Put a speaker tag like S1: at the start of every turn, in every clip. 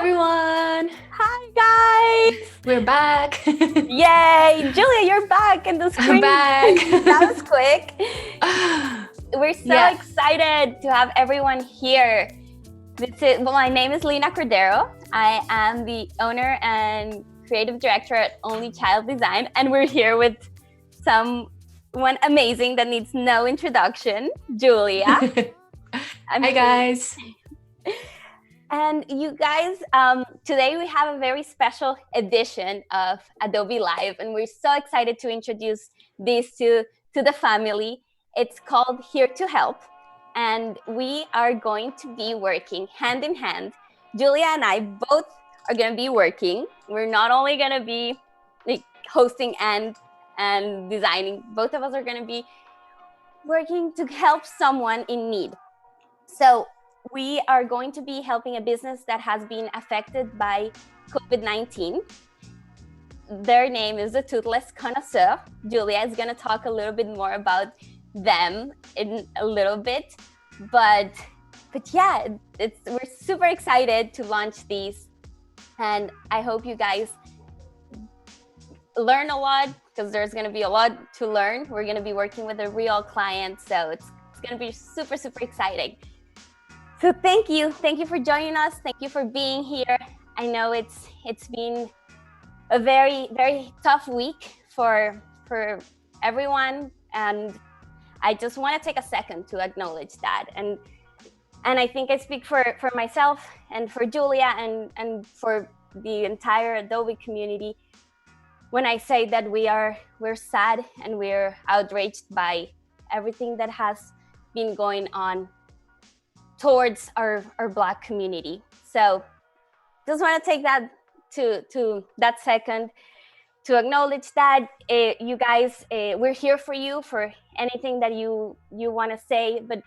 S1: everyone!
S2: Hi guys!
S1: We're back!
S2: Yay! Julia, you're back in the screen.
S1: I'm back!
S2: That was quick. We're so excited to have everyone here. My name is Lina. I am the owner and creative director at Onlychild Design, and we're here with someone amazing that needs no introduction, Julia.
S1: Hi guys!
S2: And you guys, today we have a very special edition of Adobe Live, and we're so excited to introduce this to the family. It's called Here2Help, and we are going to be working hand in hand. Julia and I both are going to be working. We're not only going to be like hosting and designing. Both of us are going to be working to help someone in need. So we are going to be helping a business that has been affected by COVID-19. Their name is the Toothless Connoisseur. Julia is going to talk a little bit more about them in a little bit. But yeah, we're super excited to launch these. And I hope you guys learn a lot, because there's going to be a lot to learn. We're going to be working with a real client. So it's going to be super, super exciting. So thank you for joining us. Thank you for being here. I know it's been a very, very tough week for everyone, and I just want to take a second to acknowledge that. And I think I speak for myself and for Julia and for the entire Adobe community when I say that we're sad and we're outraged by everything that has been going on towards our Black community. So just want to take that to that second to acknowledge that you guys, we're here for you for anything that you want to say, but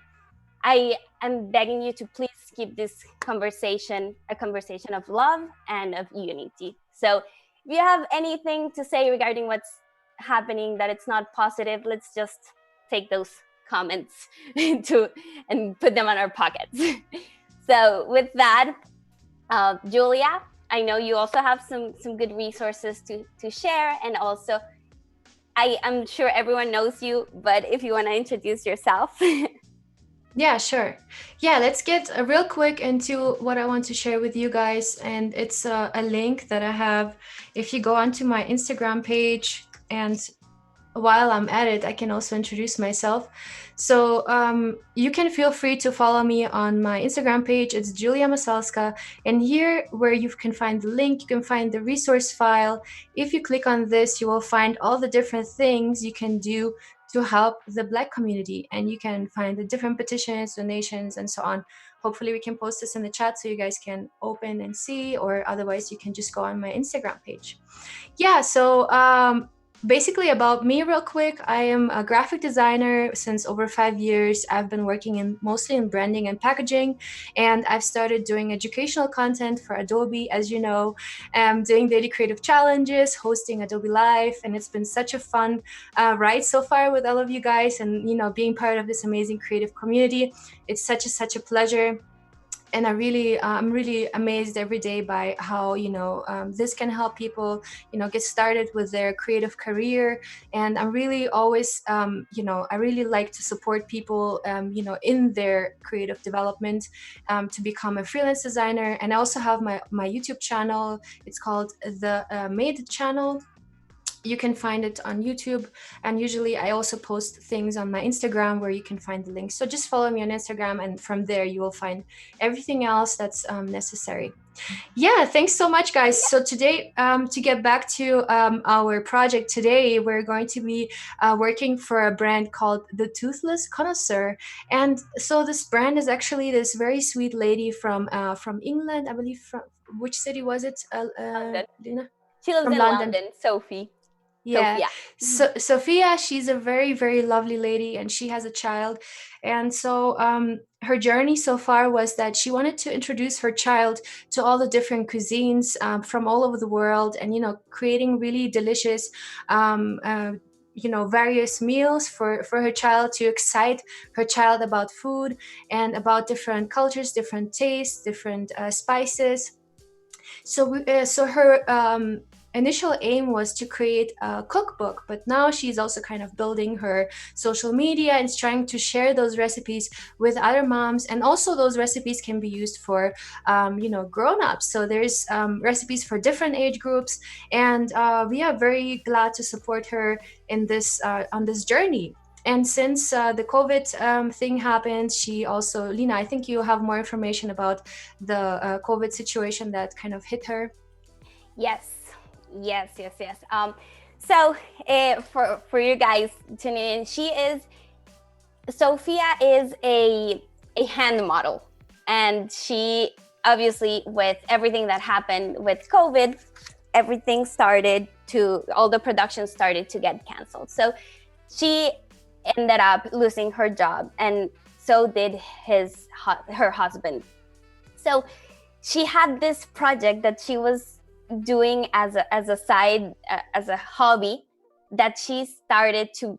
S2: I am begging you to please keep this conversation a conversation of love and of unity. So if you have anything to say regarding what's happening that it's not positive, let's just take those comments and put them on our pockets. So with that, Julia, I know you also have some good resources to share, and also I'm sure everyone knows you, but if you want to introduce yourself.
S1: Yeah, sure. Yeah, let's get real quick into what I want to share with you guys, and it's a link that I have. If you go onto my Instagram page, and while I'm at it, I can also introduce myself. So you can feel free to follow me on my Instagram page. It's Julia Masalska. And here where you can find the link, you can find the resource file. If you click on this, you will find all the different things you can do to help the Black community. And you can find the different petitions, donations, and so on. Hopefully we can post this in the chat so you guys can open and see, or otherwise you can just go on my Instagram page. Yeah, so basically about me real quick, I am a graphic designer since over 5 years. I've been working mostly in branding and packaging, and I've started doing educational content for Adobe, as you know, doing daily creative challenges, hosting Adobe Live, and it's been such a fun ride so far with all of you guys, and being part of this amazing creative community. It's such a pleasure. And I'm really amazed every day by how this can help people get started with their creative career. And I'm really always I really like to support people in their creative development to become a freelance designer. And I also have my YouTube channel. It's called the Made channel. You can find it on YouTube, and usually I also post things on my Instagram where you can find the links. So just follow me on Instagram, and from there you will find everything else that's necessary. Yeah, thanks so much, guys. So today, to get back to our project today, we're going to be working for a brand called the Toothless Connoisseur. And so this brand is actually this very sweet lady from England, I believe. From which city was it, Lina?
S2: She lives in London, Sophie.
S1: Yeah, so Sophia, she's a very, very lovely lady, and she has a child. And so her journey so far was that she wanted to introduce her child to all the different cuisines from all over the world, and creating really delicious various meals for her child, to excite her child about food and about different cultures, different tastes, different spices. So her initial aim was to create a cookbook, but now she's also kind of building her social media and trying to share those recipes with other moms. And also those recipes can be used for, grown-ups. So there's recipes for different age groups. And we are very glad to support her in this on this journey. And since the COVID thing happened, she also, Lina, I think you have more information about the COVID situation that kind of hit her.
S2: Yes. So for you guys tuning in, Sophia is a hand model, and she obviously, with everything that happened with COVID, all the production started to get canceled. So she ended up losing her job, and so did her husband. So she had this project that she was doing as a side, as a hobby, that she started to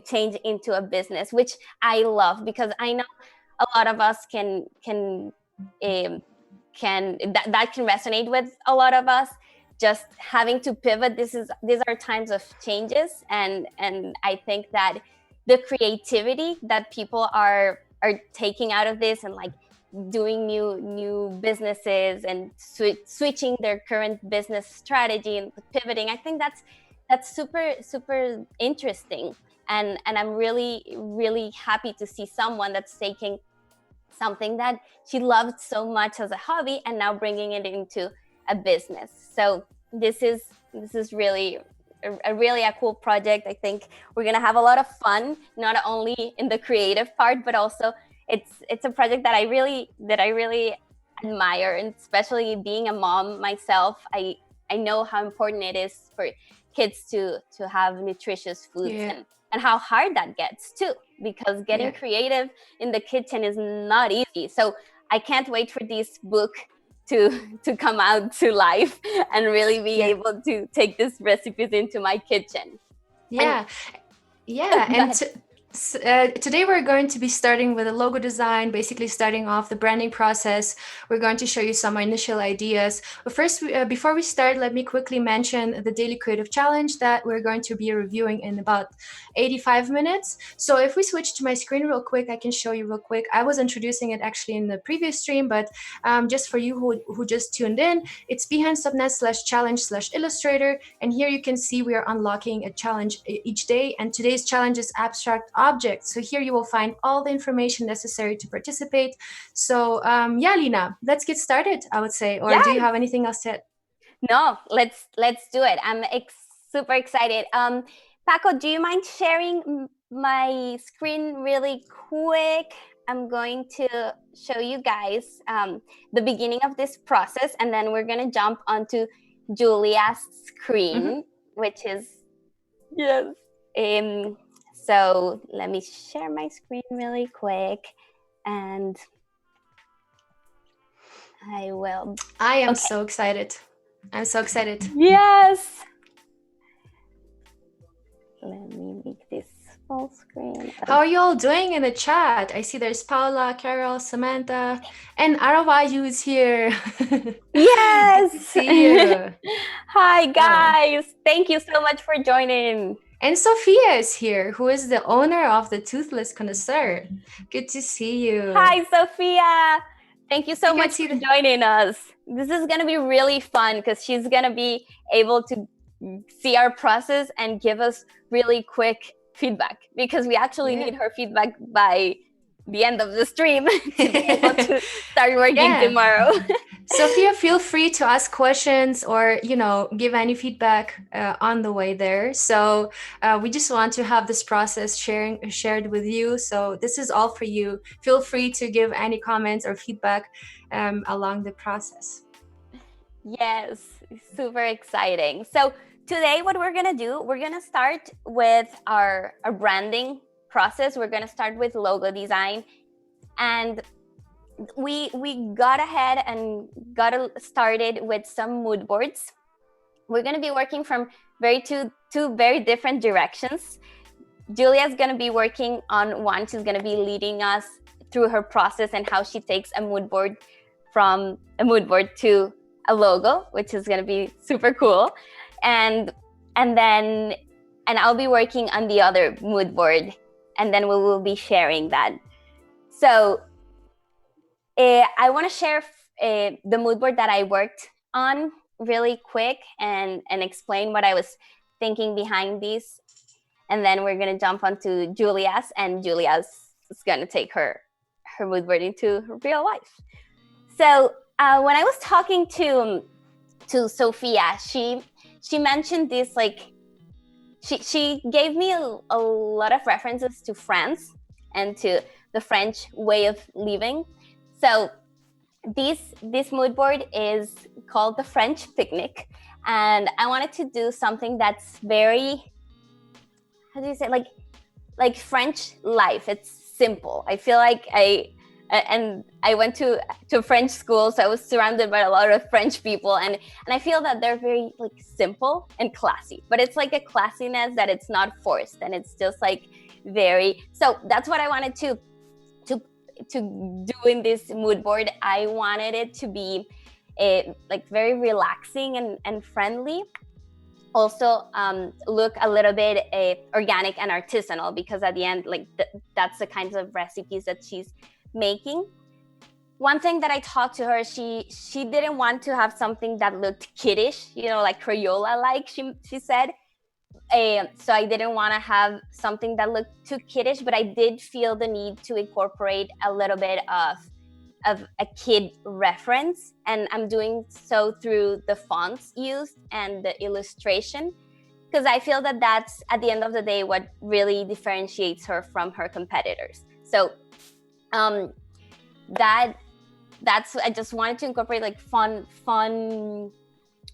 S2: change into a business, which I love, because I know a lot of us can resonate with a lot of us, just having to pivot. These are times of changes, and I think that the creativity that people are taking out of this, and like doing new businesses and switching their current business strategy and pivoting, I think that's super interesting, and I'm really happy to see someone that's taking something that she loved so much as a hobby and now bringing it into a business. So this is really a cool project. I think we're gonna have a lot of fun, not only in the creative part, but also it's a project that I really admire, and especially being a mom myself, I know how important it is for kids to have nutritious foods, and how hard that gets too, because getting creative in the kitchen is not easy. So I can't wait for this book to come out to life and really be able to take these recipes into my kitchen.
S1: Today we're going to be starting with a logo design, basically starting off the branding process. We're going to show you some initial ideas. But first, before we start, let me quickly mention the Daily Creative Challenge that we're going to be reviewing in about 85 minutes. So if we switch to my screen real quick, I can show you real quick. I was introducing it actually in the previous stream, but just for you who just tuned in, it's behance.net/challenge/illustrator. And here you can see we are unlocking a challenge each day. And today's challenge is abstract objects. So here you will find all the information necessary to participate. So Lina, let's get started, I would say. Or do you have anything else to add?
S2: No, let's do it. I'm super excited. Paco, do you mind sharing my screen really quick? I'm going to show you guys the beginning of this process, and then we're going to jump onto Julia's screen, which is so let me share my screen really quick, and I will.
S1: I am so excited. I'm so excited.
S2: Yes. Let me make this full screen.
S1: How are you all doing in the chat? I see there's Paula, Carol, Samantha, and Aravayu is here.
S2: Yes.
S1: Good to see you.
S2: Hi, guys. Thank you so much for joining.
S1: And Sophia is here, who is the owner of the Toothless Connoisseur. Good to see you.
S2: Hi, Sophia. Thank you so much for joining us. This is going to be really fun because she's going to be able to see our process and give us really quick feedback, because we actually need her feedback by the end of the stream to be able to start working tomorrow.
S1: Sophia, feel free to ask questions or, give any feedback on the way there. So we just want to have this process shared with you. So this is all for you. Feel free to give any comments or feedback along the process.
S2: Yes, super exciting. So today what we're going to do, we're going to start with our branding process. We're going to start with logo design, and we got ahead and got started with some mood boards. We're going to be working from two very different directions. Julia's going to be working on one. She's going to be leading us through her process and how she takes a mood board from a mood board to a logo, which is going to be super cool. And I'll be working on the other mood board, and then we will be sharing that. So I want to share the mood board that I worked on really quick and explain what I was thinking behind these. And then we're going to jump onto Julia's, and Julia's is going to take her mood board into real life. So when I was talking to Sophia, she mentioned this, like, she gave me a lot of references to France and to the French way of living. So this mood board is called the French Picnic, and I wanted to do something that's very, how do you say, like French life. It's simple. I feel like I went to a French school, so I was surrounded by a lot of French people, and I feel that they're very like simple and classy, but it's like a classiness that it's not forced, and it's just like very, so that's what I wanted to do in this mood board. I wanted it to be like very relaxing and friendly. Also look a little bit organic and artisanal, because at the end, like that's the kinds of recipes that she's making. One thing that I talked to her, she didn't want to have something that looked kiddish, you know, like Crayola, like she said. So I didn't want to have something that looked too kiddish, but I did feel the need to incorporate a little bit of a kid reference, and I'm doing so through the fonts used and the illustration, because I feel that that's at the end of the day what really differentiates her from her competitors. So that's I just wanted to incorporate like fun,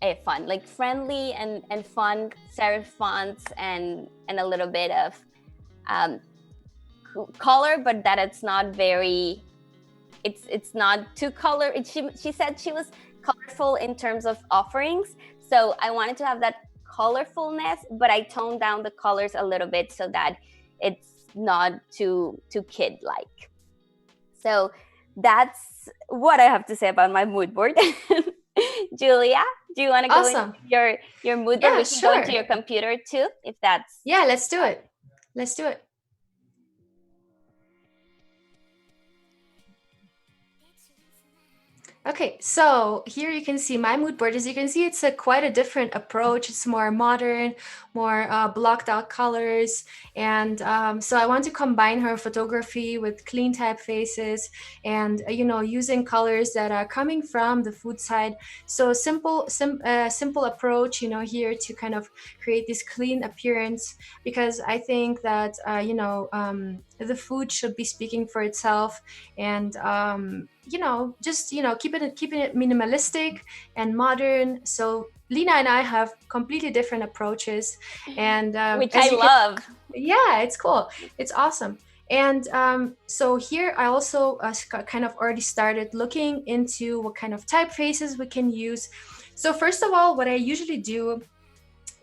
S2: like friendly and fun serif fonts and a little bit of color, but that it's not very, it's not too color. She said she was colorful in terms of offerings, so I wanted to have that colorfulness, but I toned down the colors a little bit so that it's not too kid-like. So that's what I have to say about my mood board. Julia, do you want to go into your mood board? We can go into your computer too, if that's...
S1: Yeah, let's do it. Let's do it. Okay, so here you can see my mood board. As you can see, it's quite a different approach. It's more modern, more blocked out colors. And so I want to combine her photography with clean typefaces and, using colors that are coming from the food side. So simple approach, here to kind of create this clean appearance, because I think that, the food should be speaking for itself, and just keeping it minimalistic and modern. So Lina and I have completely different approaches, and
S2: which I love.
S1: Yeah, it's cool. It's awesome. And so here I also kind of already started looking into what kind of typefaces we can use. So first of all, what I usually do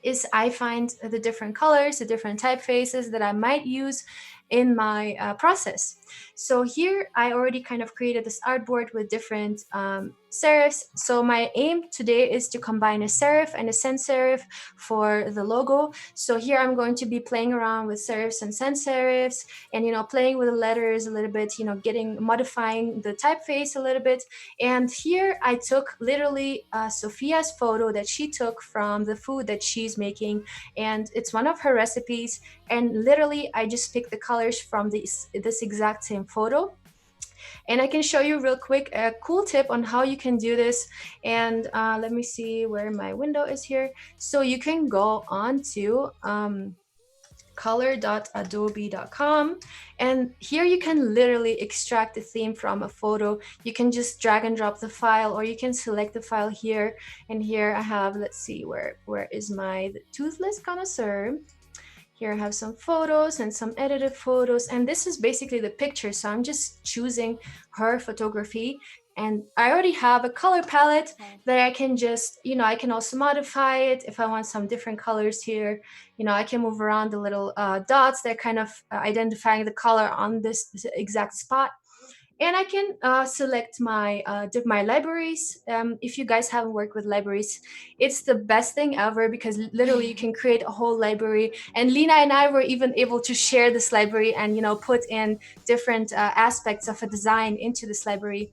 S1: is I find the different colors, the different typefaces that I might use in my process. So here I already kind of created this artboard with different serifs. So my aim today is to combine a serif and a sans serif for the logo. So here I'm going to be playing around with serifs and sans serifs, and playing with the letters a little bit, modifying the typeface a little bit. And here I took literally Sophia's photo that she took from the food that she's making, and it's one of her recipes. And literally I just picked the colors from this exact same photo. And I can show you real quick a cool tip on how you can do this. And let me see where my window is here. So you can go on to color.adobe.com, and here you can literally extract the theme from a photo. You can just drag and drop the file, or you can select the file here. And here I have, let's see, where is the Toothless Connoisseur. Here I have some photos and some edited photos, and this is basically the picture. So I'm just choosing her photography, and I already have a color palette that I can just, I can also modify it if I want some different colors here. I can move around the little dots that kind of identifying the color on this exact spot. And I can select my libraries. If you guys haven't worked with libraries, it's the best thing ever, because literally you can create a whole library. And Lina and I were even able to share this library and, put in different aspects of a design into this library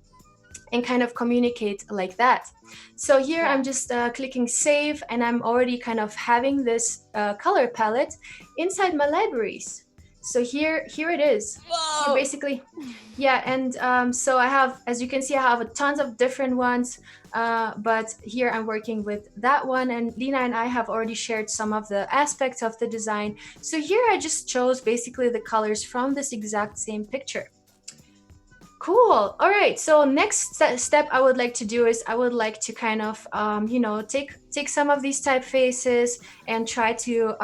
S1: and kind of communicate like that. So here I'm just clicking save, and I'm already kind of having this color palette inside my libraries. So here it is.
S2: Whoa.
S1: So basically, yeah, and so I have, as you can see, I have tons of different ones, but here I'm working with that one, and Lina and I have already shared some of the aspects of the design. So here I just chose basically the colors from this exact same picture. Cool. All right. So next step I would like to do is I would like to kind of, take some of these typefaces and try to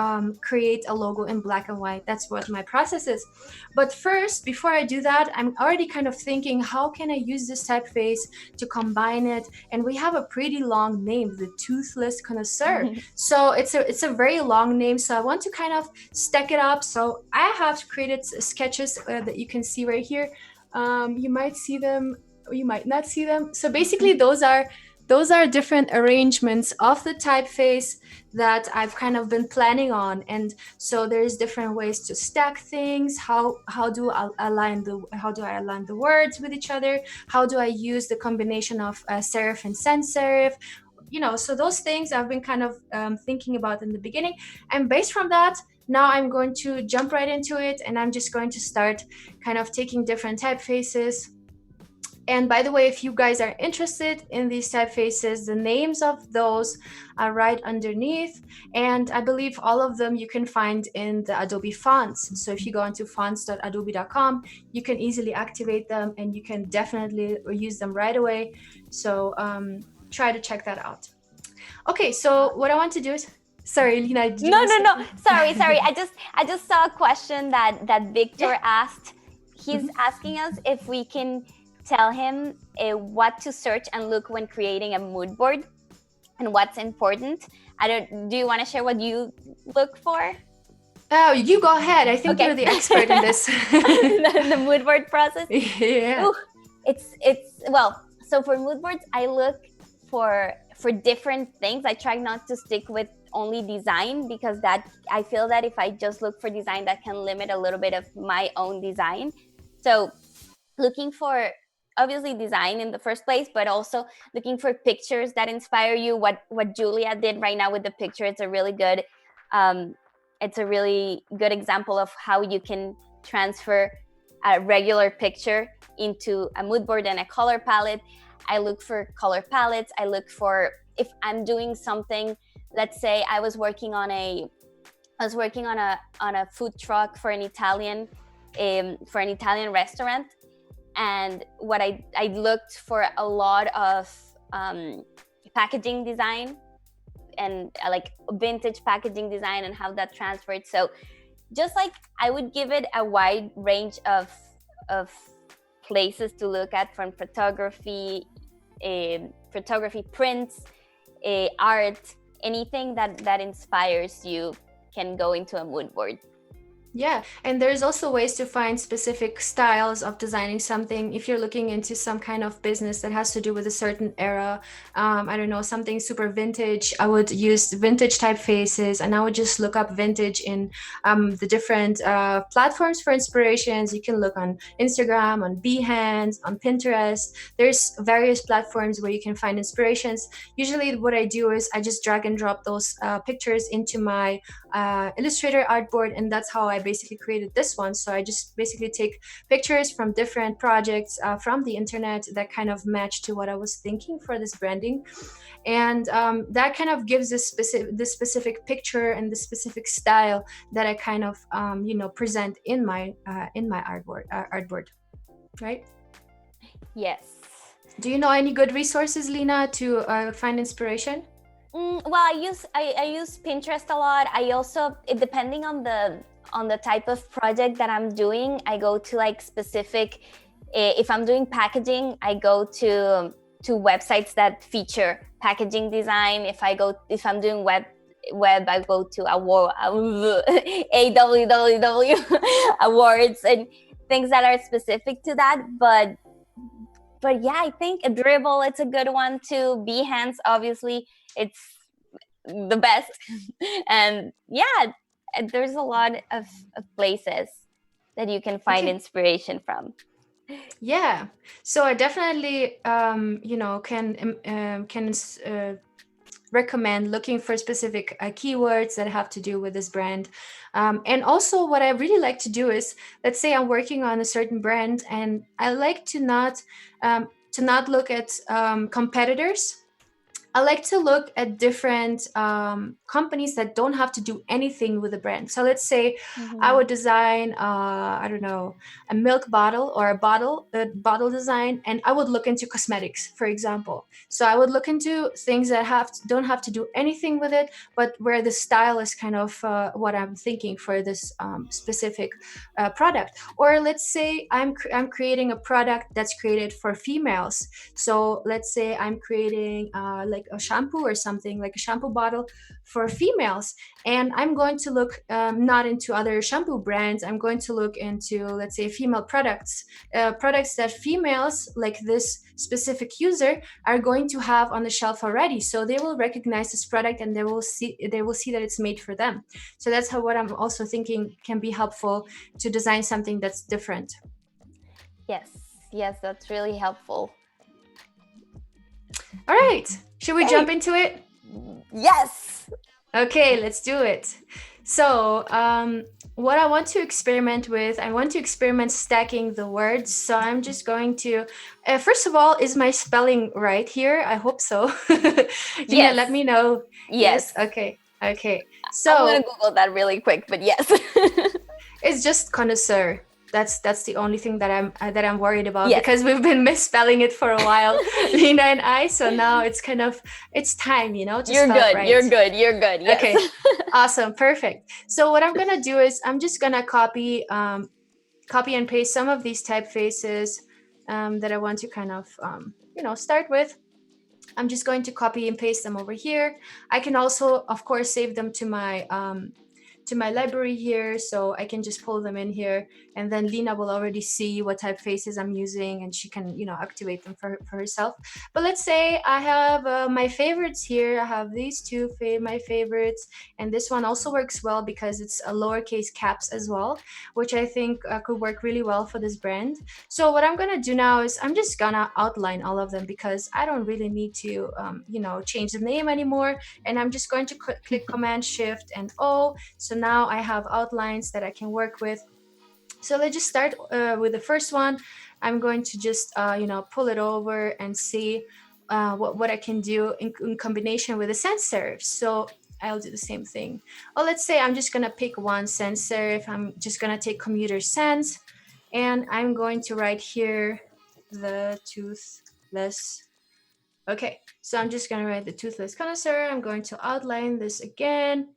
S1: create a logo in black and white. That's what my process is. But first, before I do that, I'm already kind of thinking, how can I use this typeface to combine it? And we have a pretty long name, the Toothless Connoisseur. So it's a very long name. So I want to kind of stack it up. So I have created sketches that you can see right here. You might see them, or you might not see them. So basically those are different arrangements of the typeface that I've kind of been planning on. And so there's different ways to stack things. How do I align the words with each other? How do I use the combination of serif and sans serif? So those things I've been kind of thinking about in the beginning. And based from that, now I'm going to jump right into it, and I'm just going to start kind of taking different typefaces. And by the way, if you guys are interested in these typefaces, the names of those are right underneath. And I believe all of them you can find in the Adobe fonts. So if you go onto fonts.adobe.com, you can easily activate them, and you can definitely use them right away. So try to check that out. Okay, so what I want to do is, sorry, Lina.
S2: No. Sorry. I just saw a question that Victor asked. He's asking us if we can tell him what to search and look when creating a mood board and what's important. Do you want to share what you look for?
S1: Oh, you go ahead. I think you're the expert in this.
S2: the mood board process.
S1: Yeah.
S2: Ooh, it's well. So for mood boards, I look for different things. I try not to stick with only design, because that I feel that if I just look for design, that can limit a little bit of my own design. So looking for obviously design in the first place, but also looking for pictures that inspire you. What Julia did right now with the picture, it's a really good example of how you can transfer a regular picture into a mood board and a color palette. I look for color palettes. I look for, if I'm doing something, let's say I was working on a food truck for an Italian restaurant, and what I looked for a lot of packaging design and like vintage packaging design and how that transferred. So just like I would give it a wide range of places to look at, from photography, prints, art, anything that inspires you can go into a mood board.
S1: Yeah, and there's also ways to find specific styles of designing something. If you're looking into some kind of business that has to do with a certain era, I don't know, something super vintage, I would use vintage typefaces, and I would just look up vintage in the different platforms for inspirations. You can look on Instagram, on Behance, on Pinterest. There's various platforms where you can find inspirations. Usually what I do is I just drag and drop those pictures into my Illustrator artboard, and that's how I basically created this one. So I just basically take pictures from different projects from the internet that kind of match to what I was thinking for this branding, and that kind of gives this specific picture and the specific style that I kind of present in my artboard, right?
S2: Yes.
S1: Do you know any good resources, Lina, to find inspiration?
S2: Well, I use Pinterest a lot. I also, depending on the type of project that I'm doing, I go to like specific. If I'm doing packaging, I go to websites that feature packaging design. If I'm doing web, I go to AWWW awards and things that are specific to that. But but yeah, I think a dribble, it's a good one too. Behance, obviously, it's the best. And yeah, there's a lot of places that you can find inspiration from.
S1: Yeah, so I definitely can recommend looking for specific keywords that have to do with this brand. And also what I really like to do is, let's say I'm working on a certain brand and I like to not look at competitors. I like to look at different companies that don't have to do anything with the brand. So let's say I would design, I don't know, a milk bottle or a bottle design, and I would look into cosmetics, for example. So I would look into things that don't have to do anything with it, but where the style is kind of what I'm thinking for this specific product. Or let's say I'm creating a product that's created for females. So let's say I'm creating like a shampoo or something, like a shampoo bottle for females, and I'm going to look not into other shampoo brands. I'm going to look into, let's say, female products that females like this specific user are going to have on the shelf already, so they will recognize this product and they will see that it's made for them. So that's how what I'm also thinking can be helpful to design something that's different.
S2: Yes, that's really helpful.
S1: All right, should we jump into it?
S2: Yes.
S1: Okay, let's do it. So what I want to experiment with, I want to experiment stacking the words. So I'm just going to, first of all, is my spelling right here? I hope so. Lina, let me know.
S2: Yes.
S1: Okay. So
S2: I'm gonna Google that really quick, but yes.
S1: It's just Connoisseur. That's the only thing that I'm worried about, because we've been misspelling it for a while, Lina and I. So now it's kind of, it's time, to
S2: You're
S1: spell
S2: good.
S1: right.
S2: You're good. Yes.
S1: Okay, awesome, perfect. So what I'm gonna do is I'm just gonna copy and paste some of these typefaces that I want to kind of start with. I'm just going to copy and paste them over here. I can also, of course, save them to my library here, so I can just pull them in here, and then Lina will already see what typefaces I'm using, and she can activate them for herself. But let's say I have my favorites here. I have these two my favorites, and this one also works well because it's a lowercase caps as well, which I think could work really well for this brand. So what I'm gonna do now is I'm just gonna outline all of them, because I don't really need to change the name anymore, and I'm just going to click Command Shift and O. So now I have outlines that I can work with. So let's just start with the first one. I'm going to just pull it over and see what I can do in combination with a sans serif. So I'll do the same thing. Or let's say I'm just gonna pick one sans serif. I'm just gonna take commuter sans, and I'm going to write here the Toothless. Okay, so I'm just gonna write the Toothless Connoisseur. I'm going to outline this again,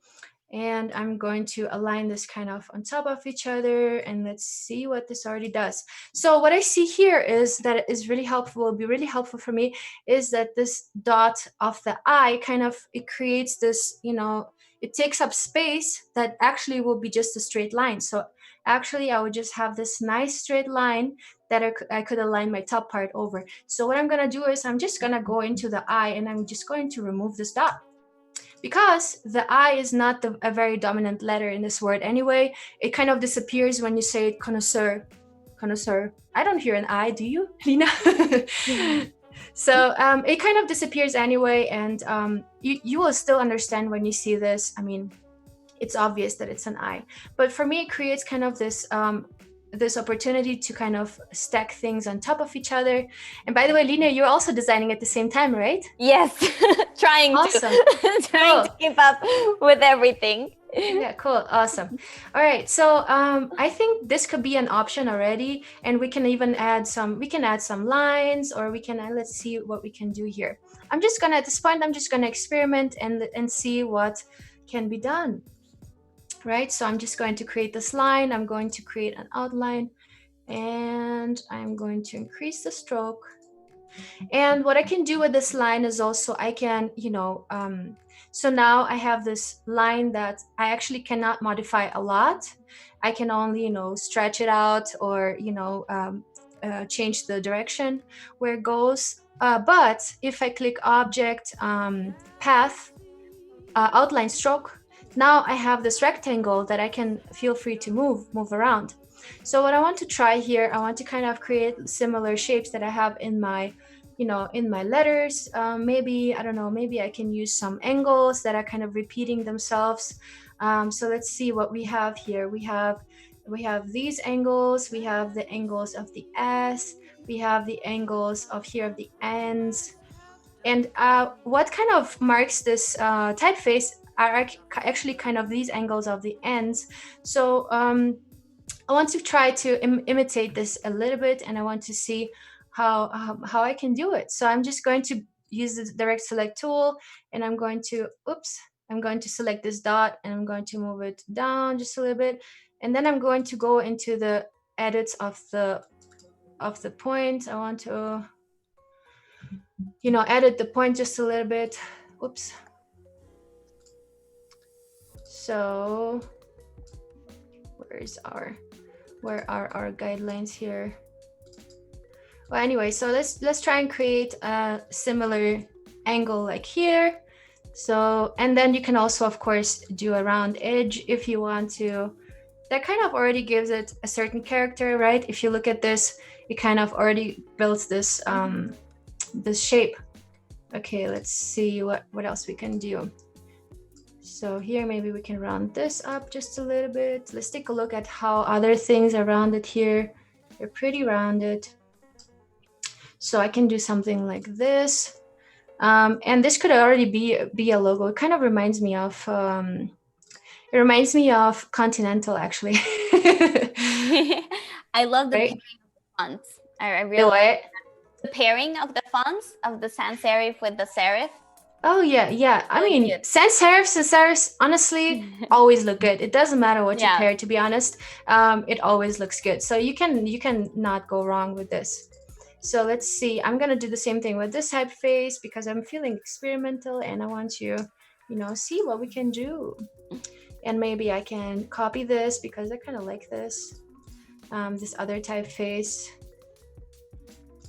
S1: and I'm going to align this kind of on top of each other, and let's see what this already does. So what I see here is that it is really helpful, will be really helpful for me, is that this dot of the eye kind of, it creates this, it takes up space that actually will be just a straight line. So actually I would just have this nice straight line that I could align my top part over. So what I'm gonna do is I'm just gonna go into the eye, and I'm just going to remove this dot, because the I is not a very dominant letter in this word anyway. It kind of disappears when you say connoisseur. I don't hear an I, do you, Lina? So it kind of disappears anyway, and you will still understand when you see this. I mean, it's obvious that it's an I, but for me it creates kind of this opportunity to kind of stack things on top of each other. And by the way, Lina, you're also designing at the same time, right?
S2: Yes. trying to keep up with everything.
S1: Yeah, cool, awesome. All right, so I think this could be an option already, and we can even add some lines, or we can let's see what we can do here. At this point I'm just gonna experiment and see what can be done. Right, so I'm just going to create this line. I'm going to create an outline, and I'm going to increase the stroke. And what I can do with this line is also I can, so now I have this line that I actually cannot modify a lot. I can only, stretch it out, or, change the direction where it goes. But if I click object, path, outline stroke, now I have this rectangle that I can feel free to move around. So what I want to try here, I want to kind of create similar shapes that I have in my, in my letters. Maybe, I don't know, maybe I can use some angles that are kind of repeating themselves. So let's see what we have here. We have these angles, we have the angles of the S, we have the angles of here of the ends. And what kind of marks this typeface are actually kind of these angles of the ends. So I want to try to imitate this a little bit, and I want to see how I can do it. So I'm just going to use the direct select tool, and I'm going to select this dot, and I'm going to move it down just a little bit, and then I'm going to go into the edits of the point. I want to edit the point just a little bit. Oops. So where are our guidelines here? Well, anyway, so let's try and create a similar angle like here. So, and then you can also, of course, do a round edge if you want to. That kind of already gives it a certain character, right? If you look at this, it kind of already builds this this shape. Okay, let's see what else we can do. So here, maybe we can round this up just a little bit. Let's take a look at how other things are rounded here. They're pretty rounded. So I can do something like this. And this could already be a logo. It kind of reminds me of Continental, actually.
S2: I love the
S1: right?
S2: pairing of the fonts. I really like the pairing of the fonts of the sans serif with the serif.
S1: Oh yeah. I mean, sans serifs honestly always look good. It doesn't matter what you pair, to be honest. It always looks good. So you can not go wrong with this. So let's see. I'm gonna do the same thing with this typeface because I'm feeling experimental and I want to, see what we can do. And maybe I can copy this because I kind of like this other typeface.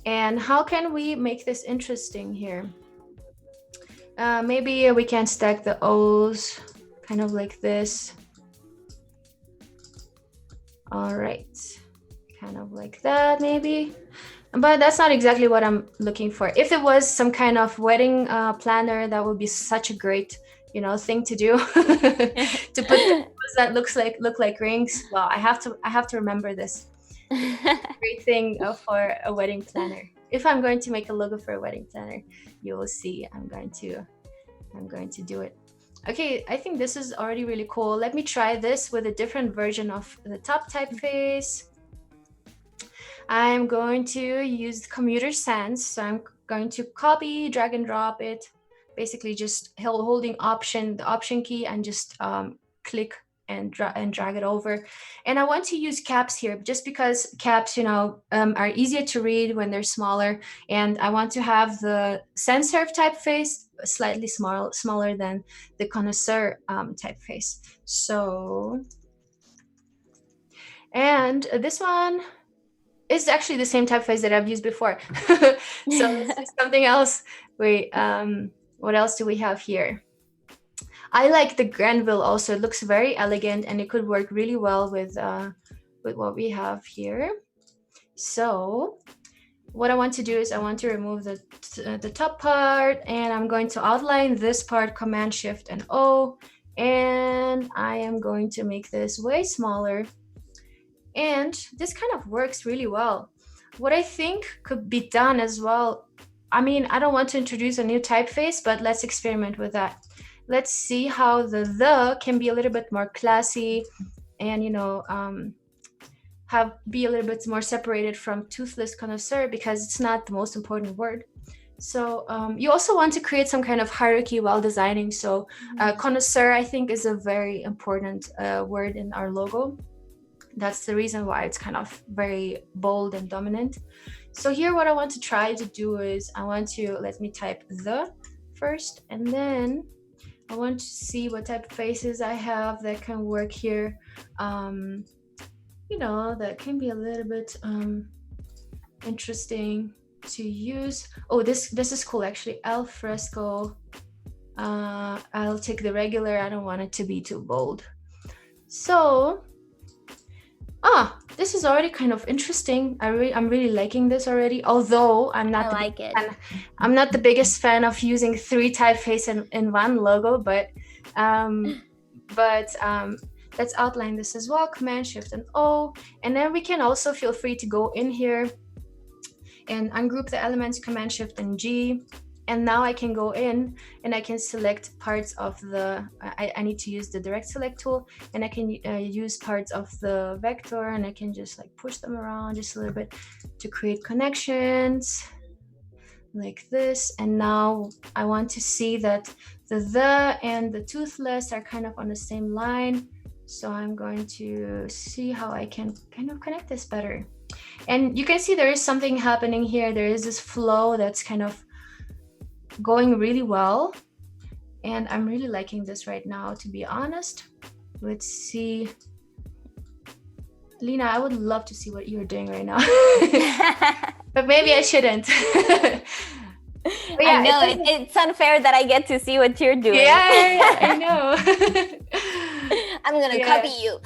S1: And how can we make this interesting here? Maybe we can stack the O's kind of like this. All right, kind of like that maybe. But that's not exactly what I'm looking for. If it was some kind of wedding planner, that would be such a great, thing to do. To put things that look like rings. Well, I have to remember this. Great thing for a wedding planner. If I'm going to make a logo for a wedding planner, you will see I'm going to do it. Okay, I think this is already really cool. Let me try this with a different version of the top typeface. I'm going to use Commuter Sans. So I'm going to copy, drag and drop it, basically just holding the option key and just click and drag it over. And I want to use caps here just because caps, are easier to read when they're smaller. And I want to have the sans serif typeface slightly smaller than the Connoisseur typeface. So, and this one is actually the same typeface that I've used before. So let's do something else. Wait, what else do we have here? I like the Granville also. It looks very elegant and it could work really well with what we have here. So what I want to do is I want to remove the top part, and I'm going to outline this part, Command Shift and O, and I am going to make this way smaller. And this kind of works really well. What I think could be done as well, I mean, I don't want to introduce a new typeface, but let's experiment with that. Let's see how the can be a little bit more classy and, be a little bit more separated from Toothless Connoisseur because it's not the most important word. So you also want to create some kind of hierarchy while designing. So Connoisseur, I think, is a very important word in our logo. That's the reason why it's kind of very bold and dominant. So here what I want to try to do is let me type the first, and then I want to see what type of faces I have that can work here. That can be a little bit interesting to use. Oh, this is cool actually. Al fresco. I'll take the regular. I don't want it to be too bold. So, this is already kind of interesting. I'm really liking this already. Although I'm not I'm not the biggest fan of using 3 typeface in one logo, but let's outline this as well. Command Shift and O, and then we can also feel free to go in here and ungroup the elements. Command Shift and G. And now I can go in and I can select parts of the, I need to use the direct select tool, and I can use parts of the vector, and I can just like push them around just a little bit to create connections like this. And now I want to see that the and the toothless are kind of on the same line. So I'm going to see how I can kind of connect this better. And you can see there is something happening here. There is this flow that's kind of going really well, and I'm really liking this right now, to be honest. Let's see, Lina, I would love to see what you're doing right now. But maybe I shouldn't.
S2: Yeah, I know it's unfair that I get to see what you're doing.
S1: Yeah, I know.
S2: I'm gonna copy you.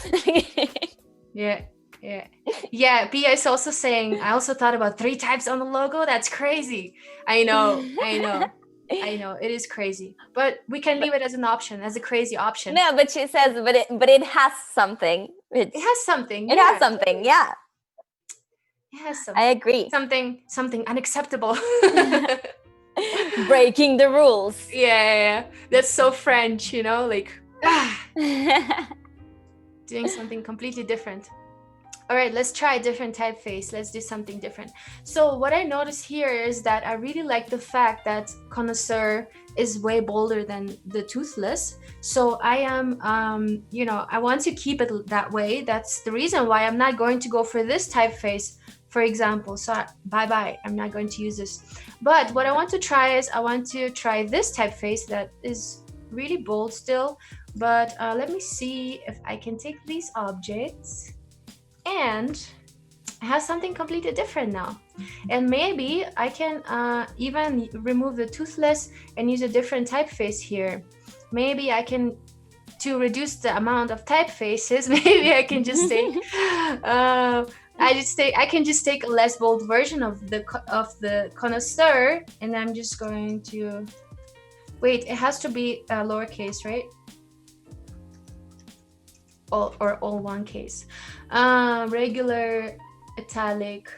S1: Yeah. Pia is also saying, I also thought about 3 types on the logo. That's crazy. I know. It is crazy, but we can leave it as an option, as a crazy option.
S2: No, but she says, but it has something.
S1: It has something.
S2: It has something. Yeah.
S1: It has something.
S2: I agree.
S1: Something unacceptable.
S2: Breaking the rules.
S1: Yeah. That's so French, you know, like doing something completely different. All right, let's try a different typeface. Let's do something different. So what I noticed here is that I really like the fact that Connoisseur is way bolder than the Toothless. So I am, I want to keep it that way. That's the reason why I'm not going to go for this typeface, for example. So bye-bye, I'm not going to use this. But what I want to try is I want to try this typeface that is really bold still. But let me see if I can take these objects and it has something completely different now. And maybe I can even remove the Toothless and use a different typeface here. Maybe I can, to reduce the amount of typefaces, maybe I can just take I can just take a less bold version of the Connoisseur, and I'm just going to wait. It has to be lowercase, right? All one case. Regular, italic.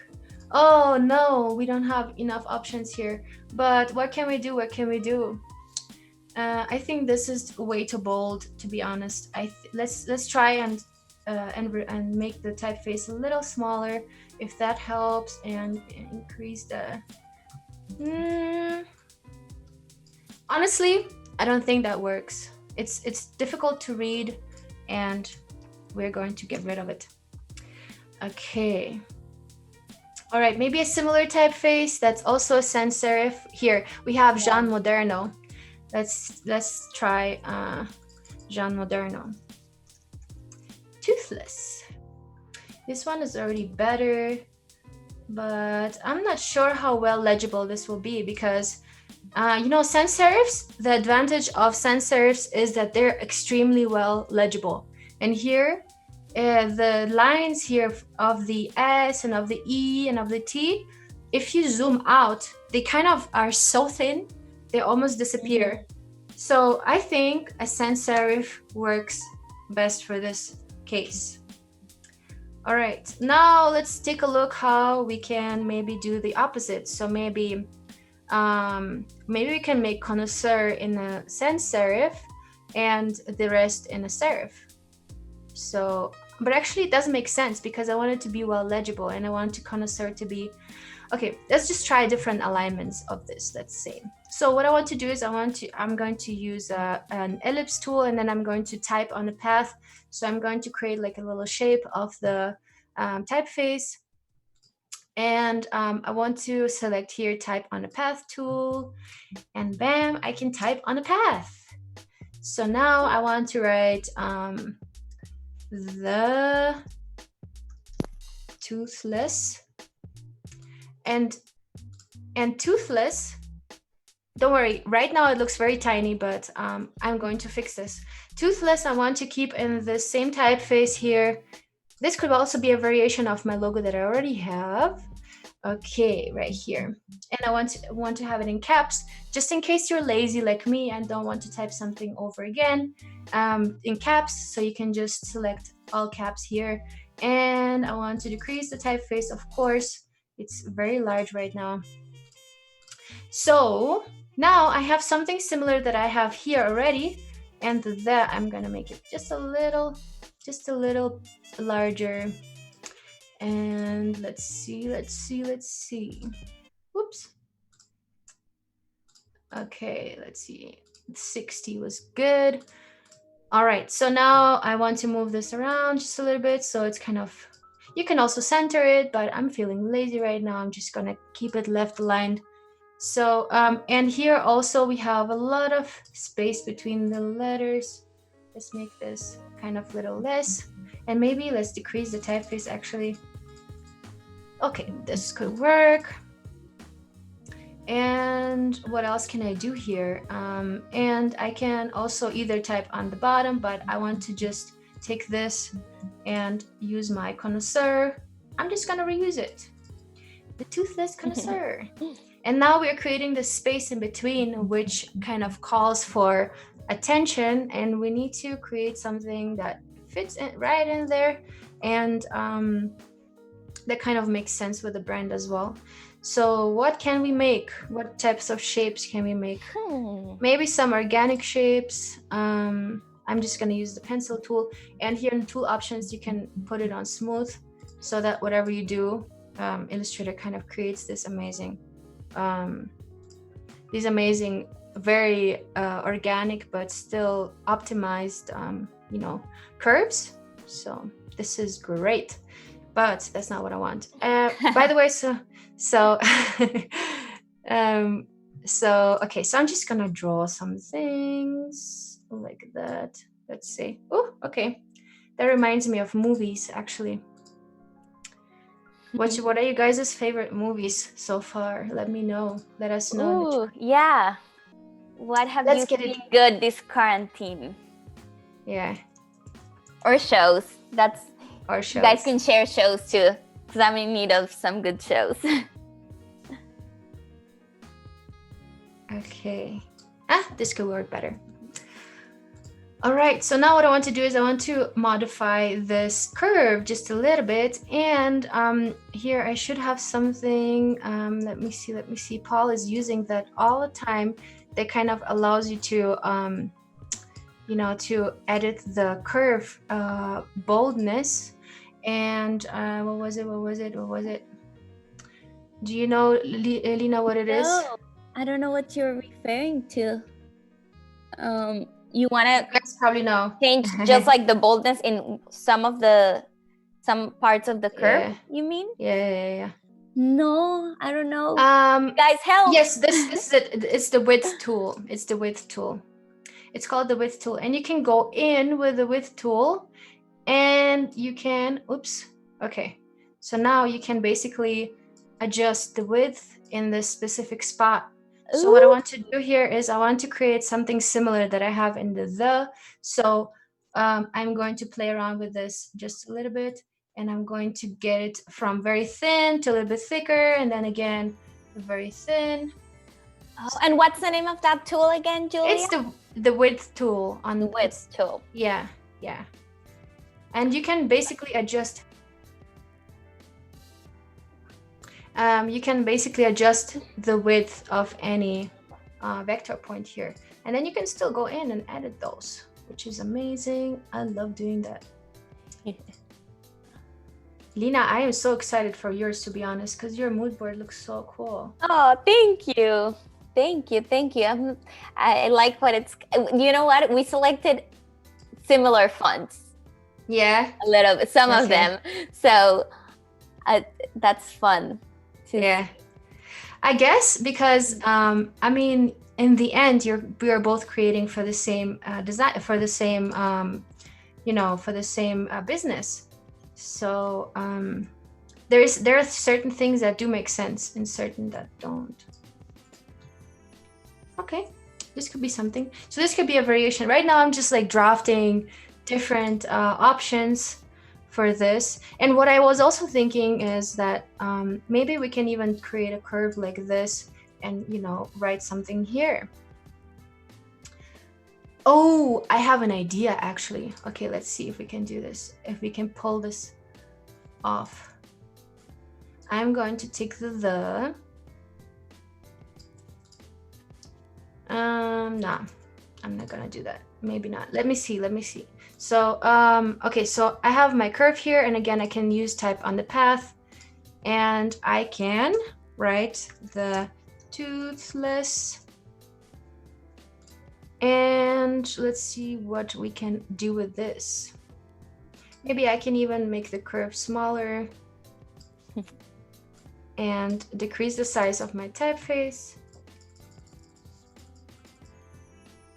S1: Oh no, we don't have enough options here. But what can we do? I think this is way too bold, to be honest. Let's try and make the typeface a little smaller, if that helps, and increase the. Honestly, I don't think that works. It's difficult to read, and we're going to get rid of it. Okay. All right, maybe a similar typeface that's also a sans serif. Here we have Jean Moderno. Let's try Jean Moderno. Toothless. This one is already better, but I'm not sure how well legible this will be, because sans serifs, the advantage of sans serifs is that they're extremely well legible. And here, the lines here of the S and of the E and of the T, if you zoom out, they kind of are so thin, they almost disappear. So I think a sans serif works best for this case. All right, now let's take a look how we can maybe do the opposite. So maybe we can make Connoisseur in a sans serif and the rest in a serif. So, but actually it doesn't make sense, because I want it to be well legible and I want Connoisseur to be, okay, let's just try different alignments of this, let's say. So what I want to do is I'm going to use an ellipse tool, and then I'm going to type on the path. So I'm going to create like a little shape of the typeface. And I want to select here, type on the path tool, and bam, I can type on the path. So now I want to write the Toothless, and Toothless, don't worry, right now it looks very tiny, but I'm going to fix this. Toothless, I want to keep in the same typeface here. This could also be a variation of my logo that I already have. Okay, right here. And I want to have it in caps, just in case you're lazy like me and don't want to type something over again, in caps. So you can just select all caps here. And I want to decrease the typeface, of course. It's very large right now. So now I have something similar that I have here already, and that I'm gonna make it just a little larger. And let's see. Whoops. Okay, let's see. 60 was good. All right, so now I want to move this around just a little bit, so it's kind of, you can also center it, but I'm feeling lazy right now. I'm just gonna keep it left aligned. So, and here also we have a lot of space between the letters. Let's make this kind of little less, and maybe let's decrease the typeface actually. Okay, this could work. And what else can I do here? And I can also either type on the bottom, but I want to just take this and use my Connoisseur. I'm just gonna reuse it. The Toothless Connoisseur. And now we're creating this space in between, which kind of calls for attention, and we need to create something that fits right in there, and that kind of makes sense with the brand as well. So what can we make? What types of shapes can we make? Maybe some organic shapes. I'm just gonna use the pencil tool, and here in the tool options you can put it on smooth, so that whatever you do, Illustrator kind of creates this amazing these amazing, very organic but still optimized, you know, curves. So this is great, but that's not what I want. By the way, so okay, so I'm just gonna draw some things like that. Let's see. Oh, okay, that reminds me of movies actually. What are you guys' favorite movies so far? Let me know. Let us know.
S2: Ooh, yeah. What have you seen good this quarantine?
S1: Yeah.
S2: Or shows.
S1: Or shows.
S2: You guys can share shows too, because I'm in need of some good shows.
S1: Okay. This could work better. All right, so now what I want to do is I want to modify this curve just a little bit, and here I should have something. Let me see. Paul is using that all the time. That kind of allows you to, you know, to edit the curve boldness. And what was it? Do you know, Lina, what it is?
S2: No, I don't know what you're referring to. You want to
S1: probably know.
S2: Change just like the boldness in some parts of the curve, you mean?
S1: Yeah.
S2: No, I don't know. Guys, help.
S1: Yes, this is it. It's the width tool. It's called the width tool, and you can go in with the width tool, and you can, okay. So now you can basically adjust the width in this specific spot. So what I want to do here is I want to create something similar that I have in the. So I'm going to play around with this just a little bit, and I'm going to get it from very thin to a little bit thicker, and then again very thin.
S2: Oh, and what's the name of that tool again, Julia?
S1: It's the width tool on
S2: the width tool.
S1: Yeah. And you can basically adjust. You can basically adjust the width of any vector point here, and then you can still go in and edit those, which is amazing. I love doing that. Lina, I am so excited for yours, to be honest, because your mood board looks so cool.
S2: Oh, thank you. I like what it's. You know what? We selected similar fonts.
S1: Yeah.
S2: A little bit, some of them. So that's fun.
S1: Yeah, I guess because I mean, in the end, we are both creating for the same design, for the same you know, for the same business. So there are certain things that do make sense and certain that don't. Okay, this could be something. So this could be a variation. Right now I'm just like drafting different options for this. And what I was also thinking is that maybe we can even create a curve like this and, you know, write something here. Oh, I have an idea actually. Okay, let's see if we can do this. If we can pull this off. I'm going to take the. No, I'm not gonna do that. Maybe not. Let me see. So, okay, so I have my curve here, and again, I can use type on the path, and I can write the toothless. And let's see what we can do with this. Maybe I can even make the curve smaller and decrease the size of my typeface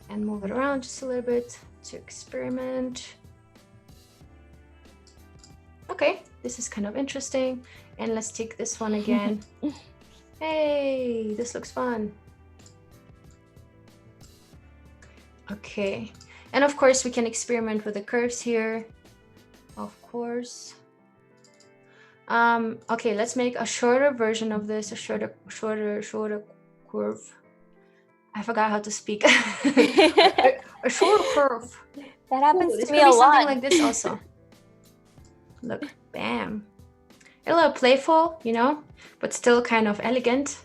S1: and move it around just a little bit to experiment. Okay, this is kind of interesting. And let's take this one again. Hey, this looks fun. Okay, and of course we can experiment with the curves here, of course. Okay, let's make a shorter version of this, a shorter curve. I forgot how to speak. a shorter curve.
S2: That happens
S1: to
S2: me a lot.
S1: Something like this also. Look, bam. A little playful, you know, but still kind of elegant.